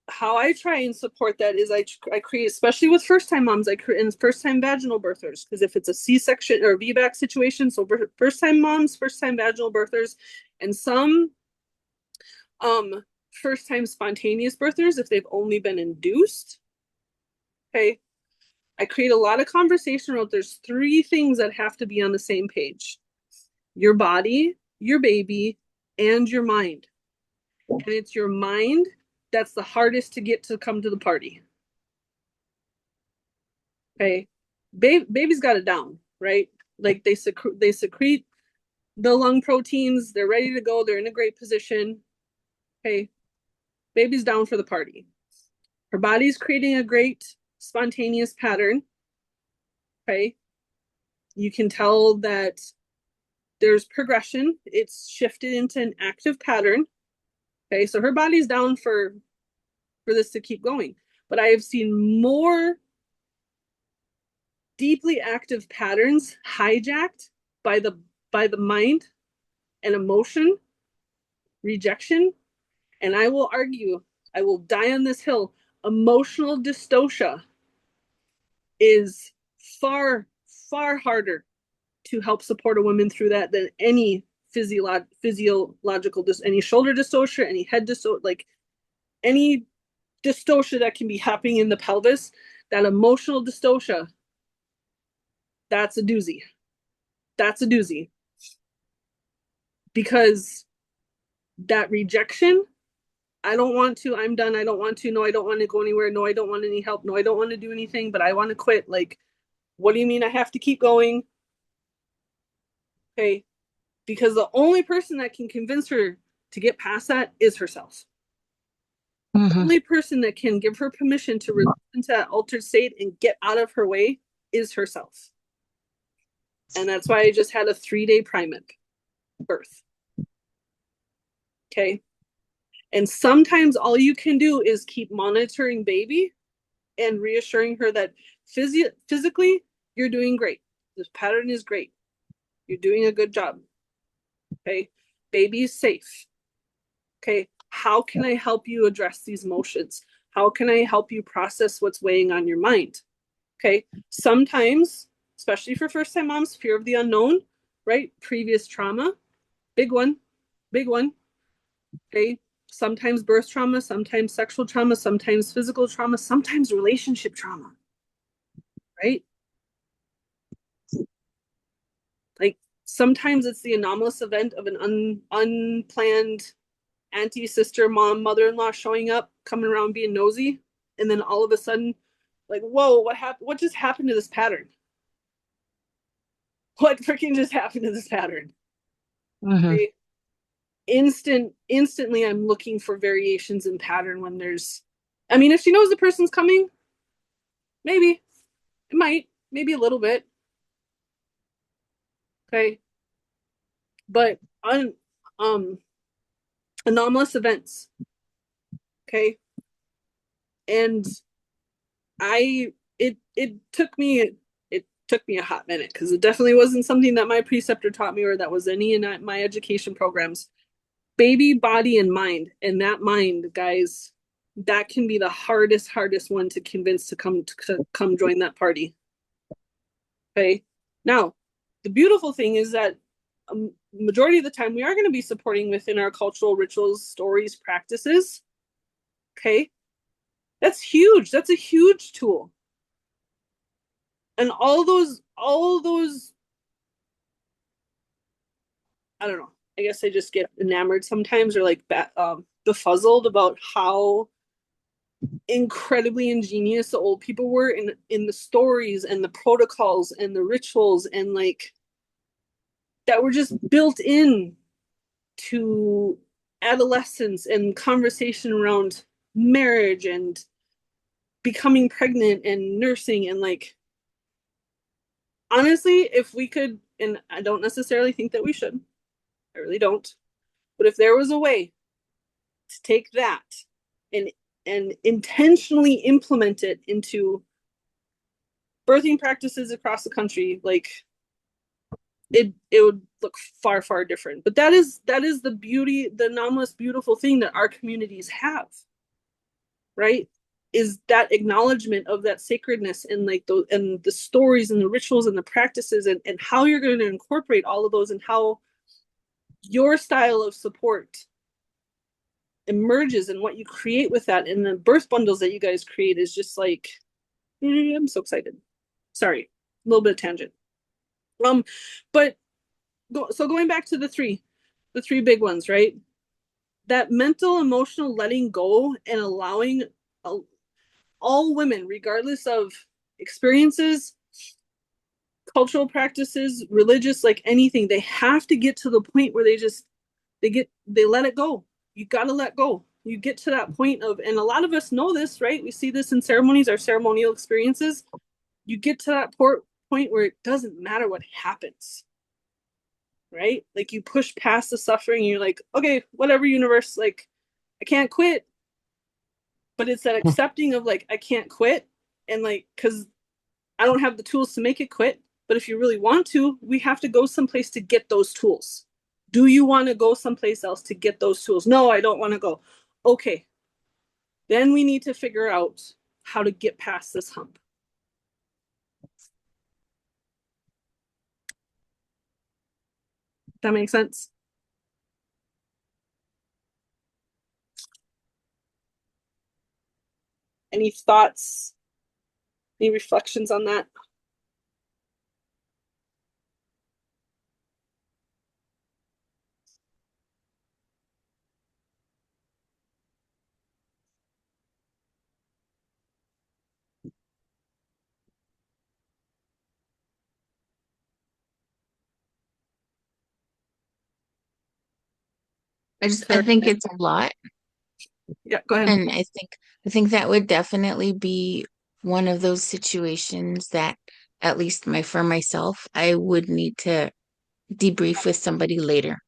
how I try and support that is I create, especially with first time moms, I create, and first time vaginal birthers, because if it's a C-section or VBAC situation, so first time moms, first time vaginal birthers, and some first time spontaneous birthers if they've only been induced. Okay, I create a lot of conversation around, there's 3 things that have to be on the same page: your body, your baby, and your mind. And it's your mind that's the hardest to get to come to the party. Okay, baby's got it down, right? Like they secrete the lung proteins, they're ready to go, they're in a great position. Okay, baby's down for the party. Her body's creating a great spontaneous pattern. Okay, you can tell that there's progression. It's shifted into an active pattern. Okay, so her body's down for this to keep going. But I have seen more deeply active patterns hijacked by the mind and emotion, rejection. And I will argue, I will die on this hill, emotional dystocia is far, far harder to help support a woman through that than any physiological, any shoulder dystocia, any head dystocia, like any dystocia that can be happening in the pelvis. That emotional dystocia, that's a doozy. That's a doozy. Because that rejection, I don't want to, I'm done, I don't want to, no, I don't want to go anywhere, no, I don't want any help, no, I don't want to do anything, but I want to quit. Like, what do you mean I have to keep going? Okay, because the only person that can convince her to get past that is herself. The only person that can give her permission to release into that altered state and get out of her way is herself. And that's why I just had a 3-day primip birth. Okay. And sometimes all you can do is keep monitoring baby and reassuring her that physically you're doing great. This pattern is great. You're doing a good job. Okay. Baby is safe. Okay, how can I help you address these emotions? How can I help you process what's weighing on your mind? Okay, sometimes, especially for first-time moms, fear of the unknown, right? Previous trauma, big one, big one. Okay, sometimes birth trauma, sometimes sexual trauma, sometimes physical trauma, sometimes relationship trauma, right? Like sometimes it's the anomalous event of an unplanned auntie, sister, mom, mother-in-law showing up, coming around being nosy, and then all of a sudden, like, whoa, what happened? What just happened to this pattern? What freaking just happened to this pattern? Right? Instantly I'm looking for variations in pattern when there's, I mean, if she knows the person's coming, maybe it might, maybe a little bit. Okay. But um anomalous events. Okay. And it took me a hot minute because it definitely wasn't something that my preceptor taught me or that was any in my education programs. Baby, body, and mind. And that mind, guys, that can be the hardest one to convince to come join that party. Okay. Now, the beautiful thing is that a majority of the time we are going to be supporting within our cultural rituals, stories, practices. Okay. That's huge. That's a huge tool. And all those, I don't know. I guess I just get enamored sometimes or like befuzzled about how incredibly ingenious the old people were in the stories and the protocols and the rituals and like that were just built in to adolescence and conversation around marriage and becoming pregnant and nursing and like honestly if we could, and I don't necessarily think that we should, I really don't, but if there was a way to take that and intentionally implement it into birthing practices across the country, like it would look far different. But that is the beauty, the anomalous beautiful thing that our communities have, right? Is that acknowledgement of that sacredness and like those and the stories and the rituals and the practices and how you're going to incorporate all of those and how your style of support emerges and what you create with that and the birth bundles that you guys create is just like I'm so excited. Sorry, a little bit of tangent. But so going back to the three big ones, right? That mental, emotional letting go and allowing all women, regardless of experiences, cultural practices, religious, like anything, they have to get to the point where they let it go. You got to let go. You get to that point of, and a lot of us know this, right? We see this in ceremonies, our ceremonial experiences. You get to that point where it doesn't matter what happens, right? Like you push past the suffering. You're like, okay, whatever, universe. Like, I can't quit. But it's that accepting of like, I can't quit. And like, because I don't have the tools to make it quit. But if you really want to, we have to go someplace to get those tools. Do you want to go someplace else to get those tools? No, I don't want to go. Okay. Then we need to figure out how to get past this hump. That makes sense? Any thoughts? Any reflections on that? I think it's a lot. Yeah, go ahead. And I think that would definitely be one of those situations that at least for myself, I would need to debrief with somebody later.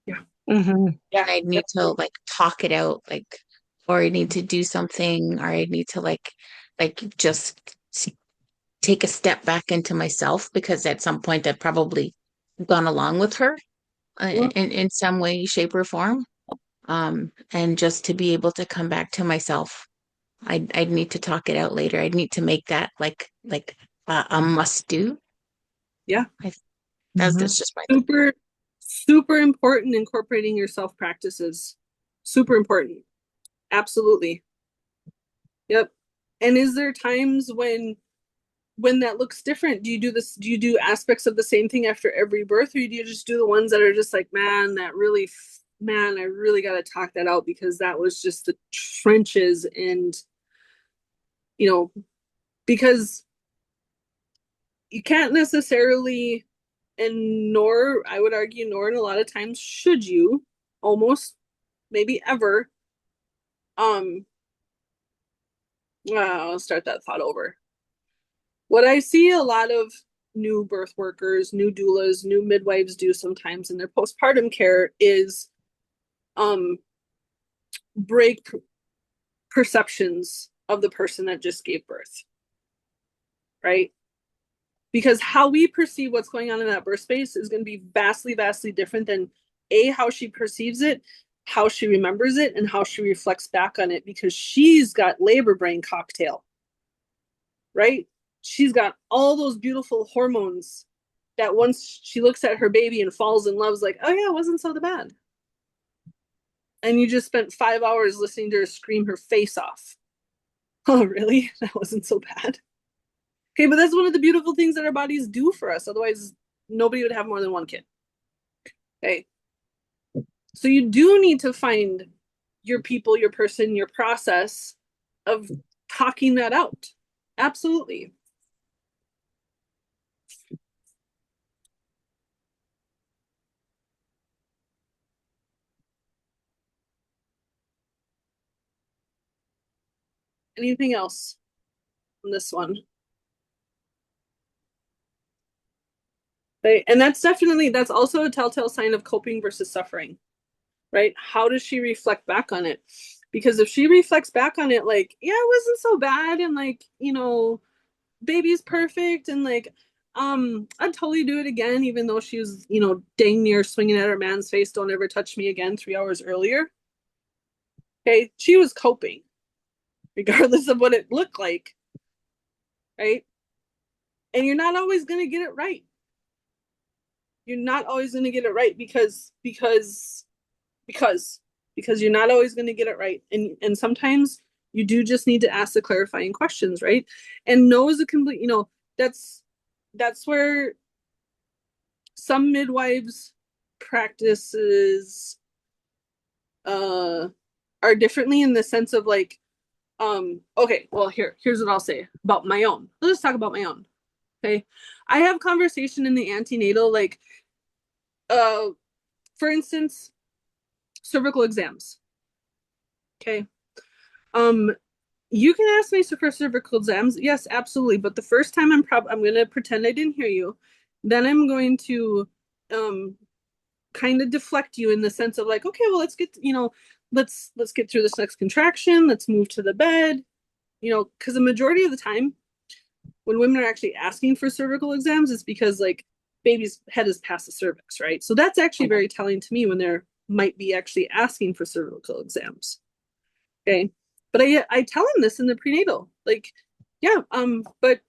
Yeah. Mm-hmm. Yeah. And I'd need to like talk it out, like, or I need to do something, or I need to like just take a step back into myself because at some point I'd probably gone along with her Yeah. in some way, shape, or form. And just to be able to come back to myself. I'd need to talk it out later. I'd need to make that like a must do. Yeah. That's just my Super, super important incorporating your self practices. Super important. Absolutely. Yep. And is there times when that looks different? Do you do aspects of the same thing after every birth, or do you just do the ones that are just like, man, I really got to talk that out because that was just the trenches, and because you can't necessarily, and nor I would argue, nor in a lot of times should you, almost maybe ever, I'll start that thought over. What I see a lot of new birth workers, new doulas, new midwives do sometimes in their postpartum care is break perceptions of the person that just gave birth, right? Because how we perceive what's going on in that birth space is going to be vastly, vastly different than how she perceives it, how she remembers it, and how she reflects back on it, because she's got labor brain cocktail, right? She's got all those beautiful hormones that once she looks at her baby and falls in love, is like, oh yeah, it wasn't so bad. And you just spent 5 hours listening to her scream her face off. Oh, really? That wasn't so bad. Okay, but that's one of the beautiful things that our bodies do for us. Otherwise, nobody would have more than one kid. Okay. So you do need to find your people, your person, your process of talking that out. Absolutely. Anything else on this one? Okay. And that's also a telltale sign of coping versus suffering, right? How does she reflect back on it? Because if she reflects back on it like, yeah, it wasn't so bad, and like, baby's perfect, and like, I'd totally do it again, even though she was, dang near swinging at her man's face, don't ever touch me again 3 hours earlier. Okay. She was coping, regardless of what it looked like. Right. And you're not always going to get it right. You're not always going to get it right because you're not always going to get it right. And sometimes you do just need to ask the clarifying questions, right? And no is a complete, that's where some midwives practices are differently, in the sense of like, okay, well, here's what I'll say about my own. Let's just talk about my own. Okay. I have conversation in the antenatal, like, for instance, cervical exams. Okay. You can ask me for cervical exams. Yes, absolutely. But the first time I'm going to pretend I didn't hear you. Then I'm going to kind of deflect you in the sense of like, okay, well, let's get through this next contraction. Let's move to the bed. Because the majority of the time when women are actually asking for cervical exams, it's because like baby's head is past the cervix, right? So that's actually very telling to me when they're might be actually asking for cervical exams. Okay. But I tell them this in the prenatal, like, yeah, but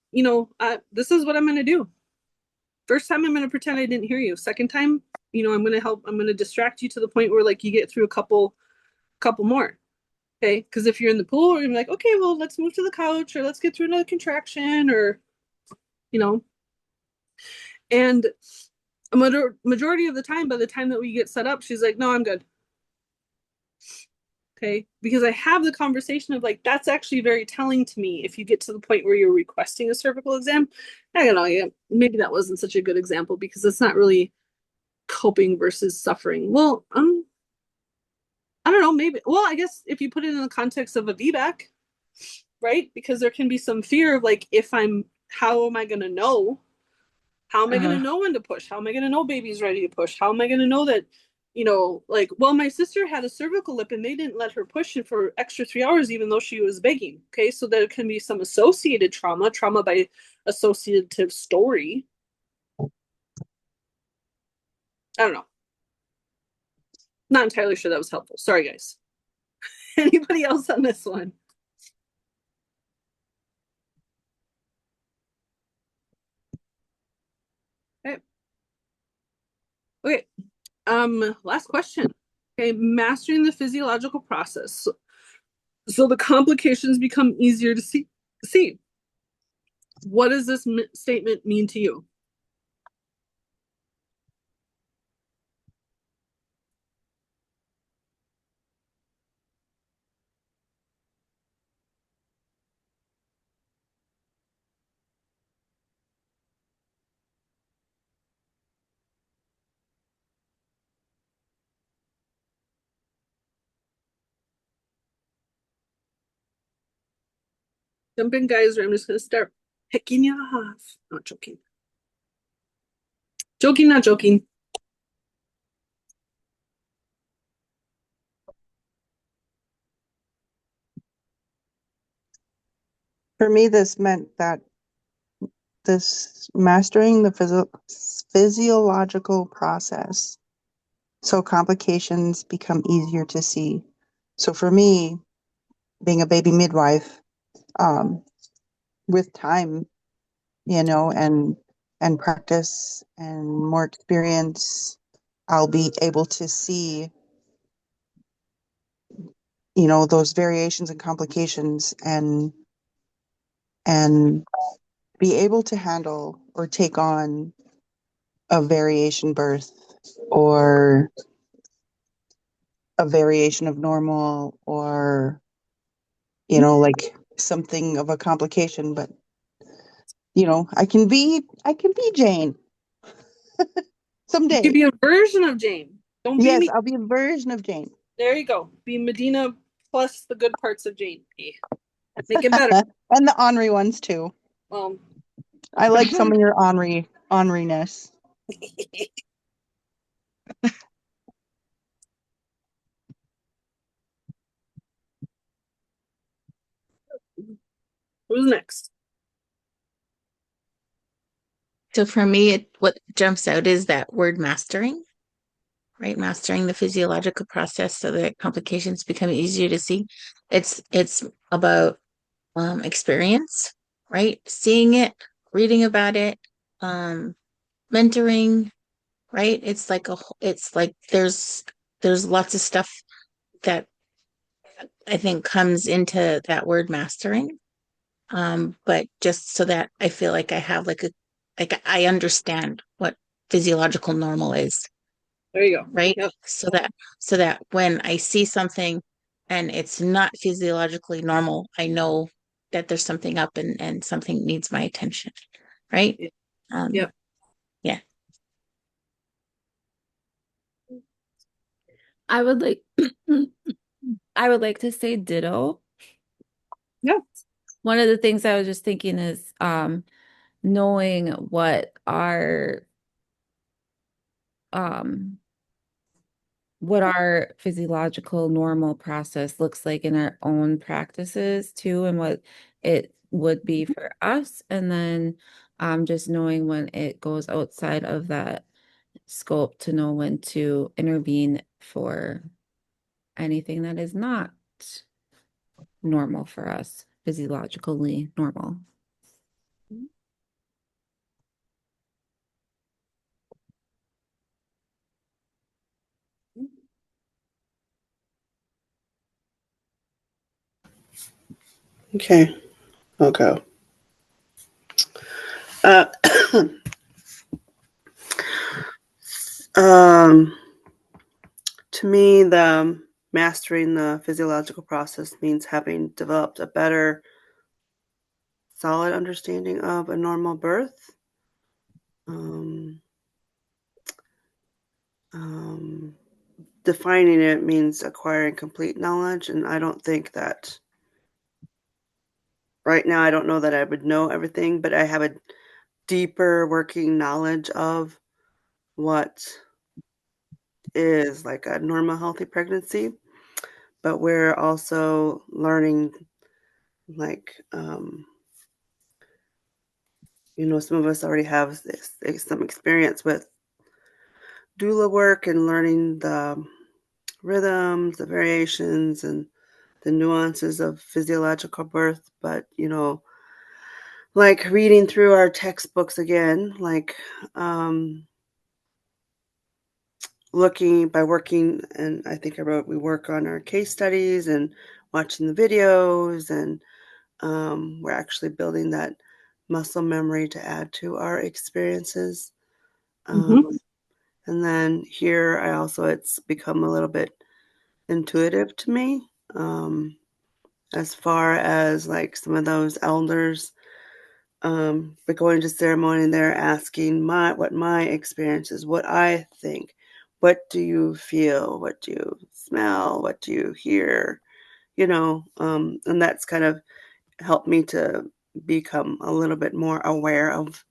this is what I'm going to do. First time I'm going to pretend I didn't hear you. Second time, I'm going to distract you to the point where like you get through a couple more. Okay. Because if you're in the pool, you're like, okay, well, let's move to the couch, or let's get through another contraction, or, and a majority of the time, by the time that we get set up, she's like, no, I'm good. Okay. Because I have the conversation of like, that's actually very telling to me. If you get to the point where you're requesting a cervical exam, I don't know, maybe that wasn't such a good example because it's not really coping versus suffering. Well, I don't know, maybe, well, I guess if you put it in the context of a VBAC, right? Because there can be some fear of like, how am I going to know? How am I going to know when to push? How am I going to know baby's ready to push? How am I going to know that, like, well, my sister had a cervical lip and they didn't let her push it for extra 3 hours, even though she was begging. Okay. So there can be some associated trauma by associative story. I don't know. Not entirely sure that was helpful. Sorry, guys. Anybody else on this one? Okay. Okay. Last question. Okay, mastering the physiological process. So the complications become easier to see. What does this statement mean to you? Jump in, guys, or I'm just going to start picking you off. Not joking. Joking, not joking. For me, this meant that this mastering the physiological process, so complications become easier to see. So for me, being a baby midwife, um, with time, and practice and more experience, I'll be able to see, those variations and complications, and be able to handle or take on a variation birth, or a variation of normal, or like something of a complication. But I can be Jane You could someday. be a version of Jane. Don't be Yes, me. I'll be a version of Jane. There you go. Be Medina plus the good parts of Jane. Make it better. And the ornery ones too. Um, I like some of your orneriness. who's next? So for me, what jumps out is that word mastering, right? Mastering the physiological process so that complications become easier to see. It's about experience, right? Seeing it, reading about it, um, mentoring, right? It's like there's lots of stuff that I think comes into that word mastering. But just so that I feel like I have like I understand what physiological normal is, There you go. right? Yep. So that when I see something and it's not physiologically normal, I know that there's something up and something needs my attention, right? Yep. Yeah. I would like I would like to say ditto. Yeah. One of the things I was just thinking is knowing um what our physiological normal process looks like in our own practices too, and what it would be for us. And then just knowing when it goes outside of that scope to know when to intervene for anything that is not normal for us, physiologically normal. Okay, I'll go. Uh, um, to me, the mastering the physiological process means having developed a better, solid understanding of a normal birth. Um, um, Defining it means acquiring complete knowledge, and I don't think that right now, I don't know that I would know everything, but I have a deeper working knowledge of what is like a normal, healthy pregnancy. But we're also learning, like, some of us already have some experience with doula work and learning the rhythms, the variations, and the nuances of physiological birth. But, like reading through our textbooks again, like working, and I think I wrote, we work on our case studies and watching the videos, and we're actually building that muscle memory to add to our experiences. And then here it's become a little bit intuitive to me, as far as like some of those elders, but going to ceremony and they're asking what my experience is, what I think, what do you feel, what do you smell, what do you hear, and that's kind of helped me to become a little bit more aware of,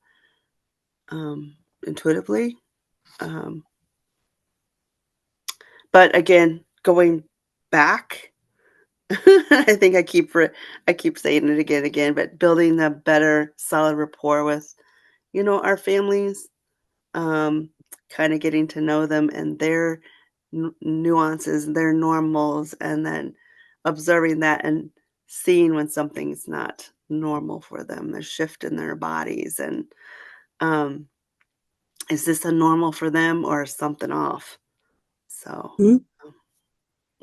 intuitively. But again, going back, I think I keep saying it again, but building a better, solid rapport with, our families, kind of getting to know them and their nuances, their normals, and then observing that and seeing when something's not normal for them, a shift in their bodies, and is this a normal for them or is something off? So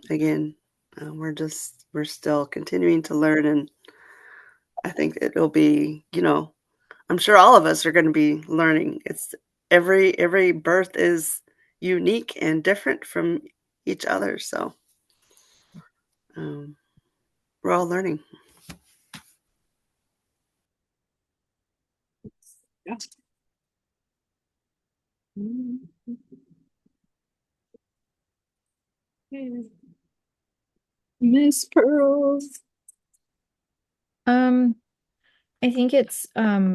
again, we're still continuing to learn, and I think it'll be, I'm sure all of us are going to be learning. It's every birth is unique and different from each other, so we're all learning. Yeah. Miss Pearls. I think it's I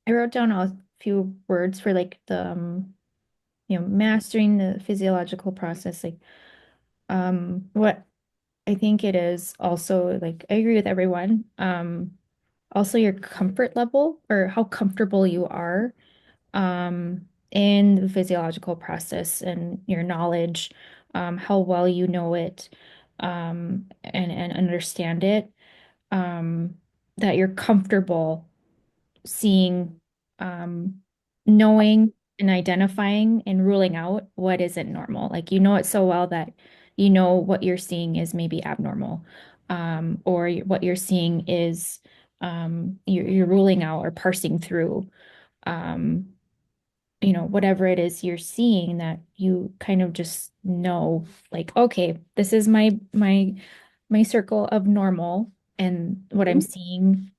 wrote down a few words for like the mastering the physiological process, like what I think it is also, like, I agree with everyone. Also your comfort level, or how comfortable you are in the physiological process, and your knowledge, how well you know it, and understand it, that you're comfortable seeing, knowing and identifying and ruling out what isn't normal. Like, you know it so well that you know what you're seeing is maybe abnormal, or what you're seeing is, you're ruling out or parsing through, um, whatever it is you're seeing, that you kind of just know, like, okay, this is my circle of normal, and what I'm seeing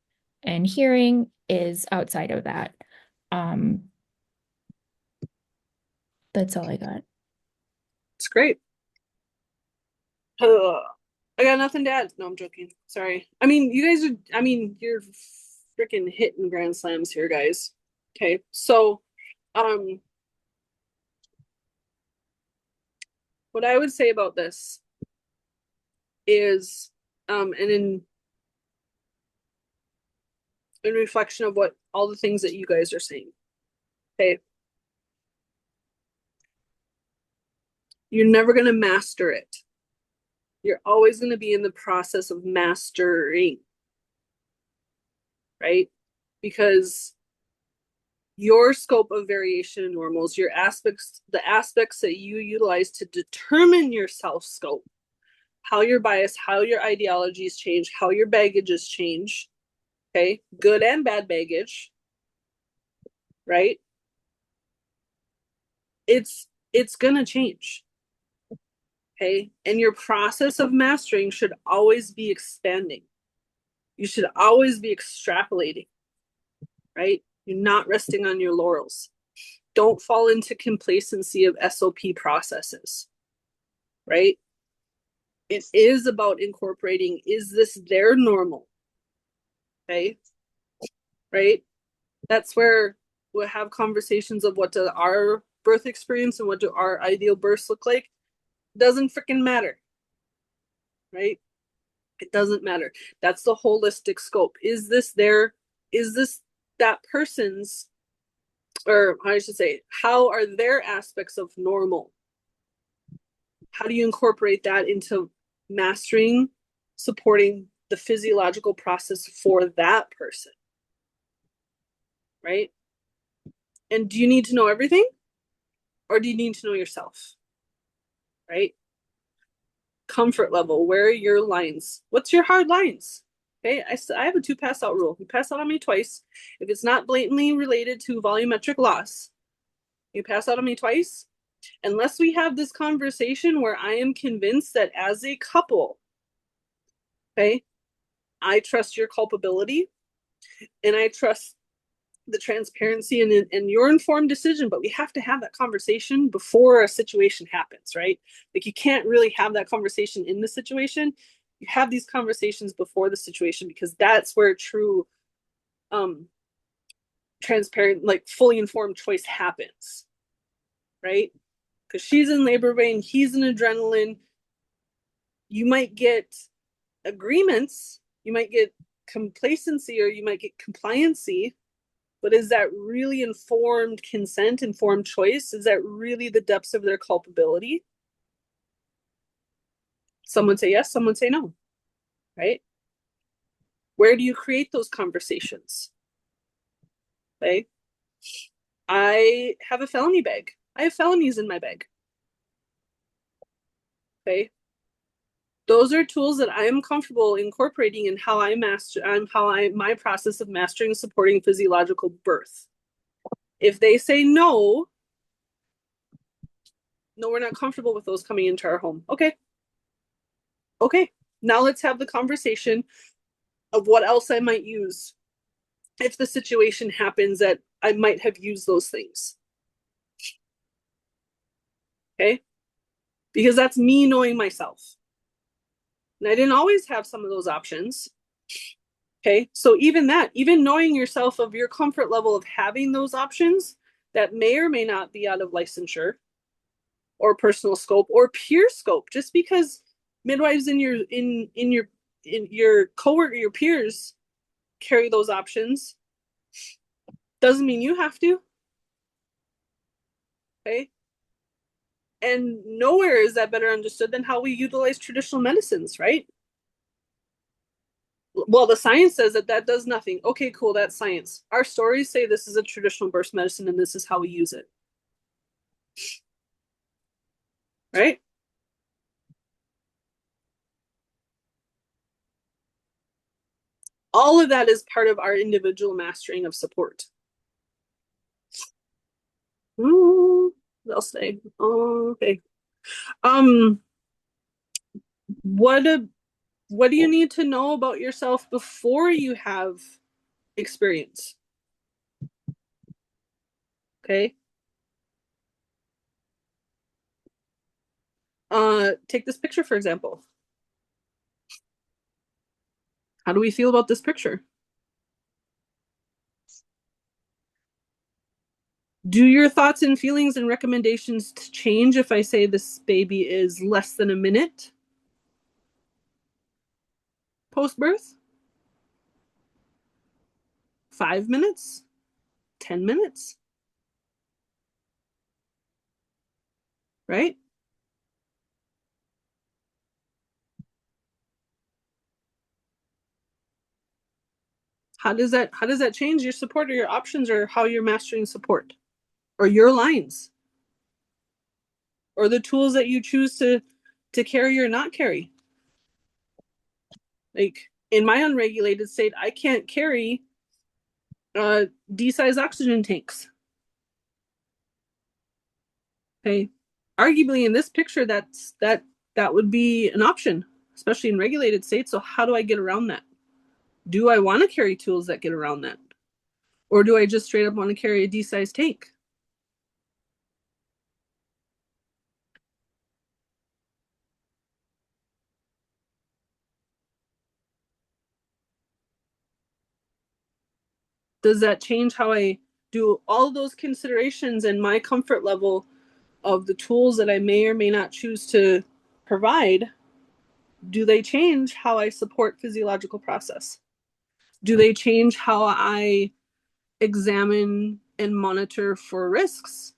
and hearing is outside of that. Um, that's all I got. It's great. I got nothing to add. No, I'm joking. Sorry. I mean, you're freaking hitting grand slams here, guys. Okay. So, what I would say about this is, and in reflection of what all the things that you guys are saying. Okay. You're never going to master it. You're always going to be in the process of mastering, right? Because your scope of variation in normals, the aspects that you utilize to determine your self scope, how your bias, how your ideologies change, how your baggages change, okay? Good and bad baggage, right? It's gonna change. Okay. And your process of mastering should always be expanding. You should always be extrapolating, right? You're not resting on your laurels. Don't fall into complacency of SOP processes, right? It is about incorporating, is this their normal? Okay. Right. That's where we'll have conversations of what does our birth experience and what do our ideal births look like. Doesn't freaking matter. Right. It doesn't matter. That's the holistic scope. Is this that person's, or I should say, how are their aspects of normal? How do you incorporate that into mastering, supporting the physiological process for that person? Right? And do you need to know everything? Or do you need to know yourself? Right? Comfort level. Where are your lines? What's your hard lines? Okay, I have a 2 pass out rule. You pass out on me twice. If it's not blatantly related to volumetric loss, you pass out on me twice. Unless we have this conversation where I am convinced that as a couple, okay, I trust your culpability and I trust the transparency and your informed decision, but we have to have that conversation before a situation happens, right? Like you can't really have that conversation in the situation. You have these conversations before the situation because that's where true transparent, like fully informed choice happens, right? Because she's in labor pain, he's in adrenaline. You might get agreements, you might get complacency, or you might get compliancy. But is that really informed consent, informed choice? Is that really the depths of their culpability? Some would say yes, some would say no, right? Where do you create those conversations? Okay. I have a felony bag. I have felonies in my bag. Okay. Those are tools that I am comfortable incorporating in how I master, my process of mastering and supporting physiological birth. If they say no, we're not comfortable with those coming into our home. Okay. Okay. Now let's have the conversation of what else I might use if the situation happens that I might have used those things. Okay. Because that's me knowing myself. And I didn't always have some of those options. Okay. So even knowing yourself of your comfort level of having those options that may or may not be out of licensure or personal scope or peer scope, just because midwives in your cohort or your peers carry those options doesn't mean you have to. Okay. And nowhere is that better understood than how we utilize traditional medicines, right? Well, the science says that does nothing. Okay, cool, that's science. Our stories say this is a traditional birth medicine and this is how we use it. Right? All of that is part of our individual mastering of support. They'll stay. Oh, okay. What do you need to know about yourself before you have experience? Okay. Take this picture, for example. How do we feel about this picture? Do your thoughts and feelings and recommendations change if I say this baby is less than a minute post-birth? 5 minutes? 10 minutes? Right? How does that change your support or your options or how you're mastering support or your lines or the tools that you choose to carry or not carry? Like in my unregulated state, I can't carry D-size oxygen tanks. Okay. Arguably in this picture, that would be an option, especially in regulated states. So how do I get around that? Do I want to carry tools that get around that? Or do I just straight up want to carry a D-size tank? Does that change how I do all those considerations and my comfort level of the tools that I may or may not choose to provide? Do they change how I support physiological process? Do they change how I examine and monitor for risks?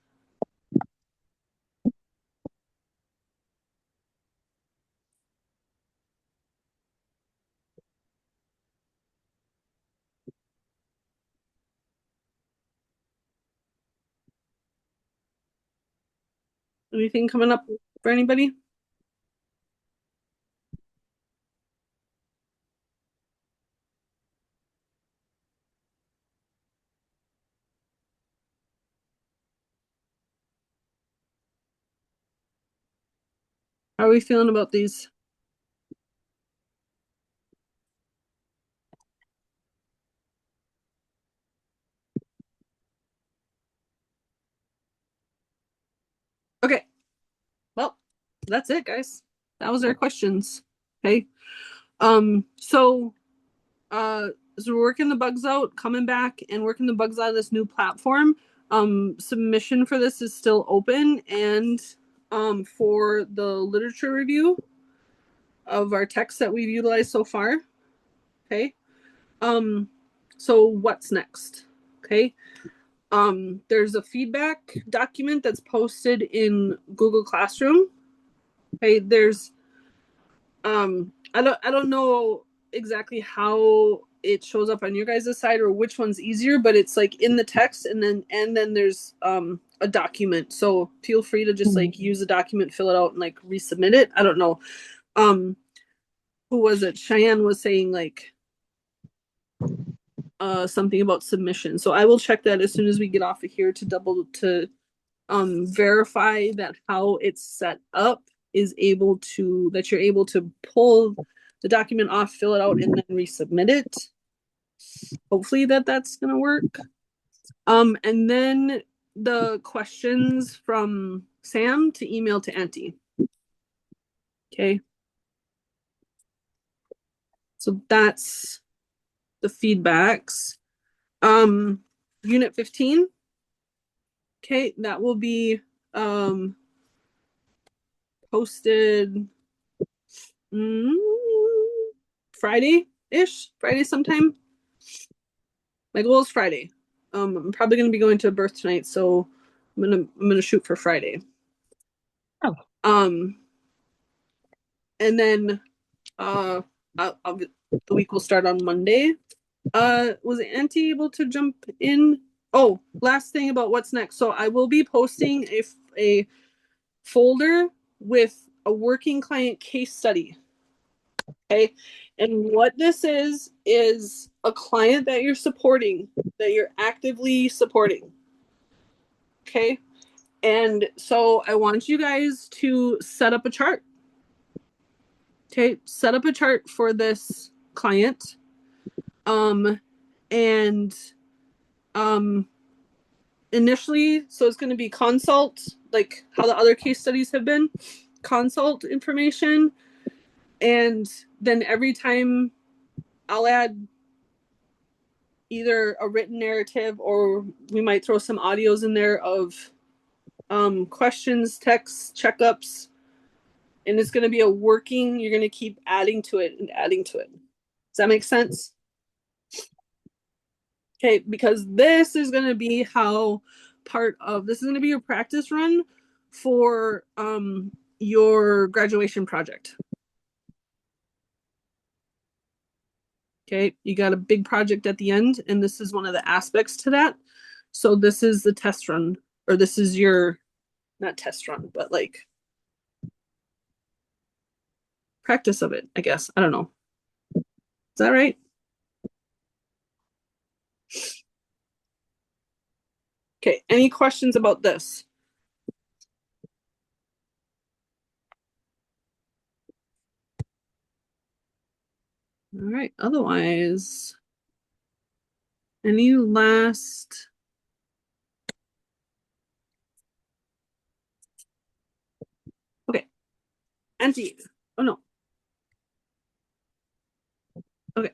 Anything coming up for anybody? How are we feeling about these? Okay. Well, that's it, guys. That was our questions. Okay. So so we're working the bugs out, coming back and working the bugs out of this new platform. Submission for this is still open, and for the literature review of our text that we've utilized so far. Okay. So what's next? Okay. There's a feedback document that's posted in Google Classroom. Okay, there's I don't know exactly how it shows up on your guys' side or which one's easier, but it's like in the text and then there's a document. So feel free to just like use the document, fill it out, and like resubmit it. I don't know. Who was it? Cheyenne was saying like something about submission. So I will check that as soon as we get off of here to verify that how it's set up is able to that you're able to pull the document off, fill it out, and then resubmit it. Hopefully that's gonna work. And then the questions from Sam to email to Auntie. Okay. So that's the feedbacks. Unit 15. Okay, that will be posted Friday-ish, Friday sometime. My goal is Friday. I'm probably gonna be going to a birth tonight, so I'm gonna shoot for Friday. Oh. And then the week will start on Monday. Was Auntie able to jump in? Oh, last thing about what's next. So I will be posting a folder with a working client case study. Okay. And what this is a client that you're supporting, that you're actively supporting. Okay. And so I want you guys to set up a chart. Okay. Set up a chart for this client. And initially, so it's going to be consult, like how the other case studies have been, consult information. And then every time I'll add either a written narrative or we might throw some audios in there of questions, texts, checkups. And it's going to be a working, you're going to keep adding to it and adding to it. Does that make sense? Okay, because this is going to be how this is going to be your practice run for your graduation project. Okay, you got a big project at the end, and this is one of the aspects to that. So this is the test run, or this is your, not test run, but like practice of it, I guess. I don't know. Is that right? Okay, any questions about this? All right, otherwise, any last... Okay, Auntie. Oh no. Okay.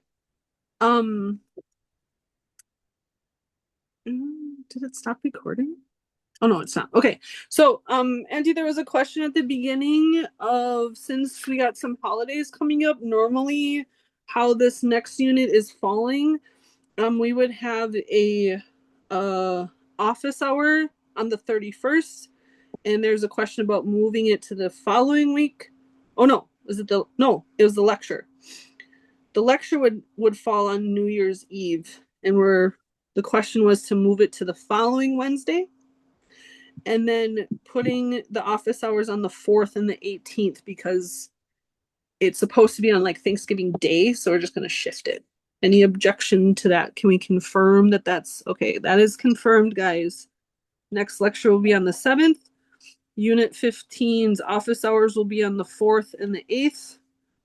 Did it stop recording? Oh no, it's not. Okay. So, Auntie, there was a question at the beginning of, since we got some holidays coming up, normally how this next unit is falling. We would have a office hour on the 31st, and there's a question about moving it to the following week. Oh no, it was the lecture. The lecture would fall on New Year's Eve, and the question was to move it to the following Wednesday. And then putting the office hours on the 4th and the 18th because it's supposed to be on like Thanksgiving Day, so we're just going to shift it. Any objection to that? Can we confirm that that's okay? That is confirmed, guys. Next lecture will be on the 7th. Unit 15's office hours will be on the 4th and the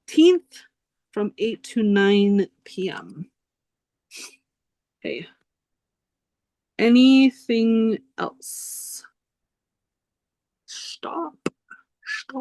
18th from 8 to 9 p.m. Okay. Anything else? Stop.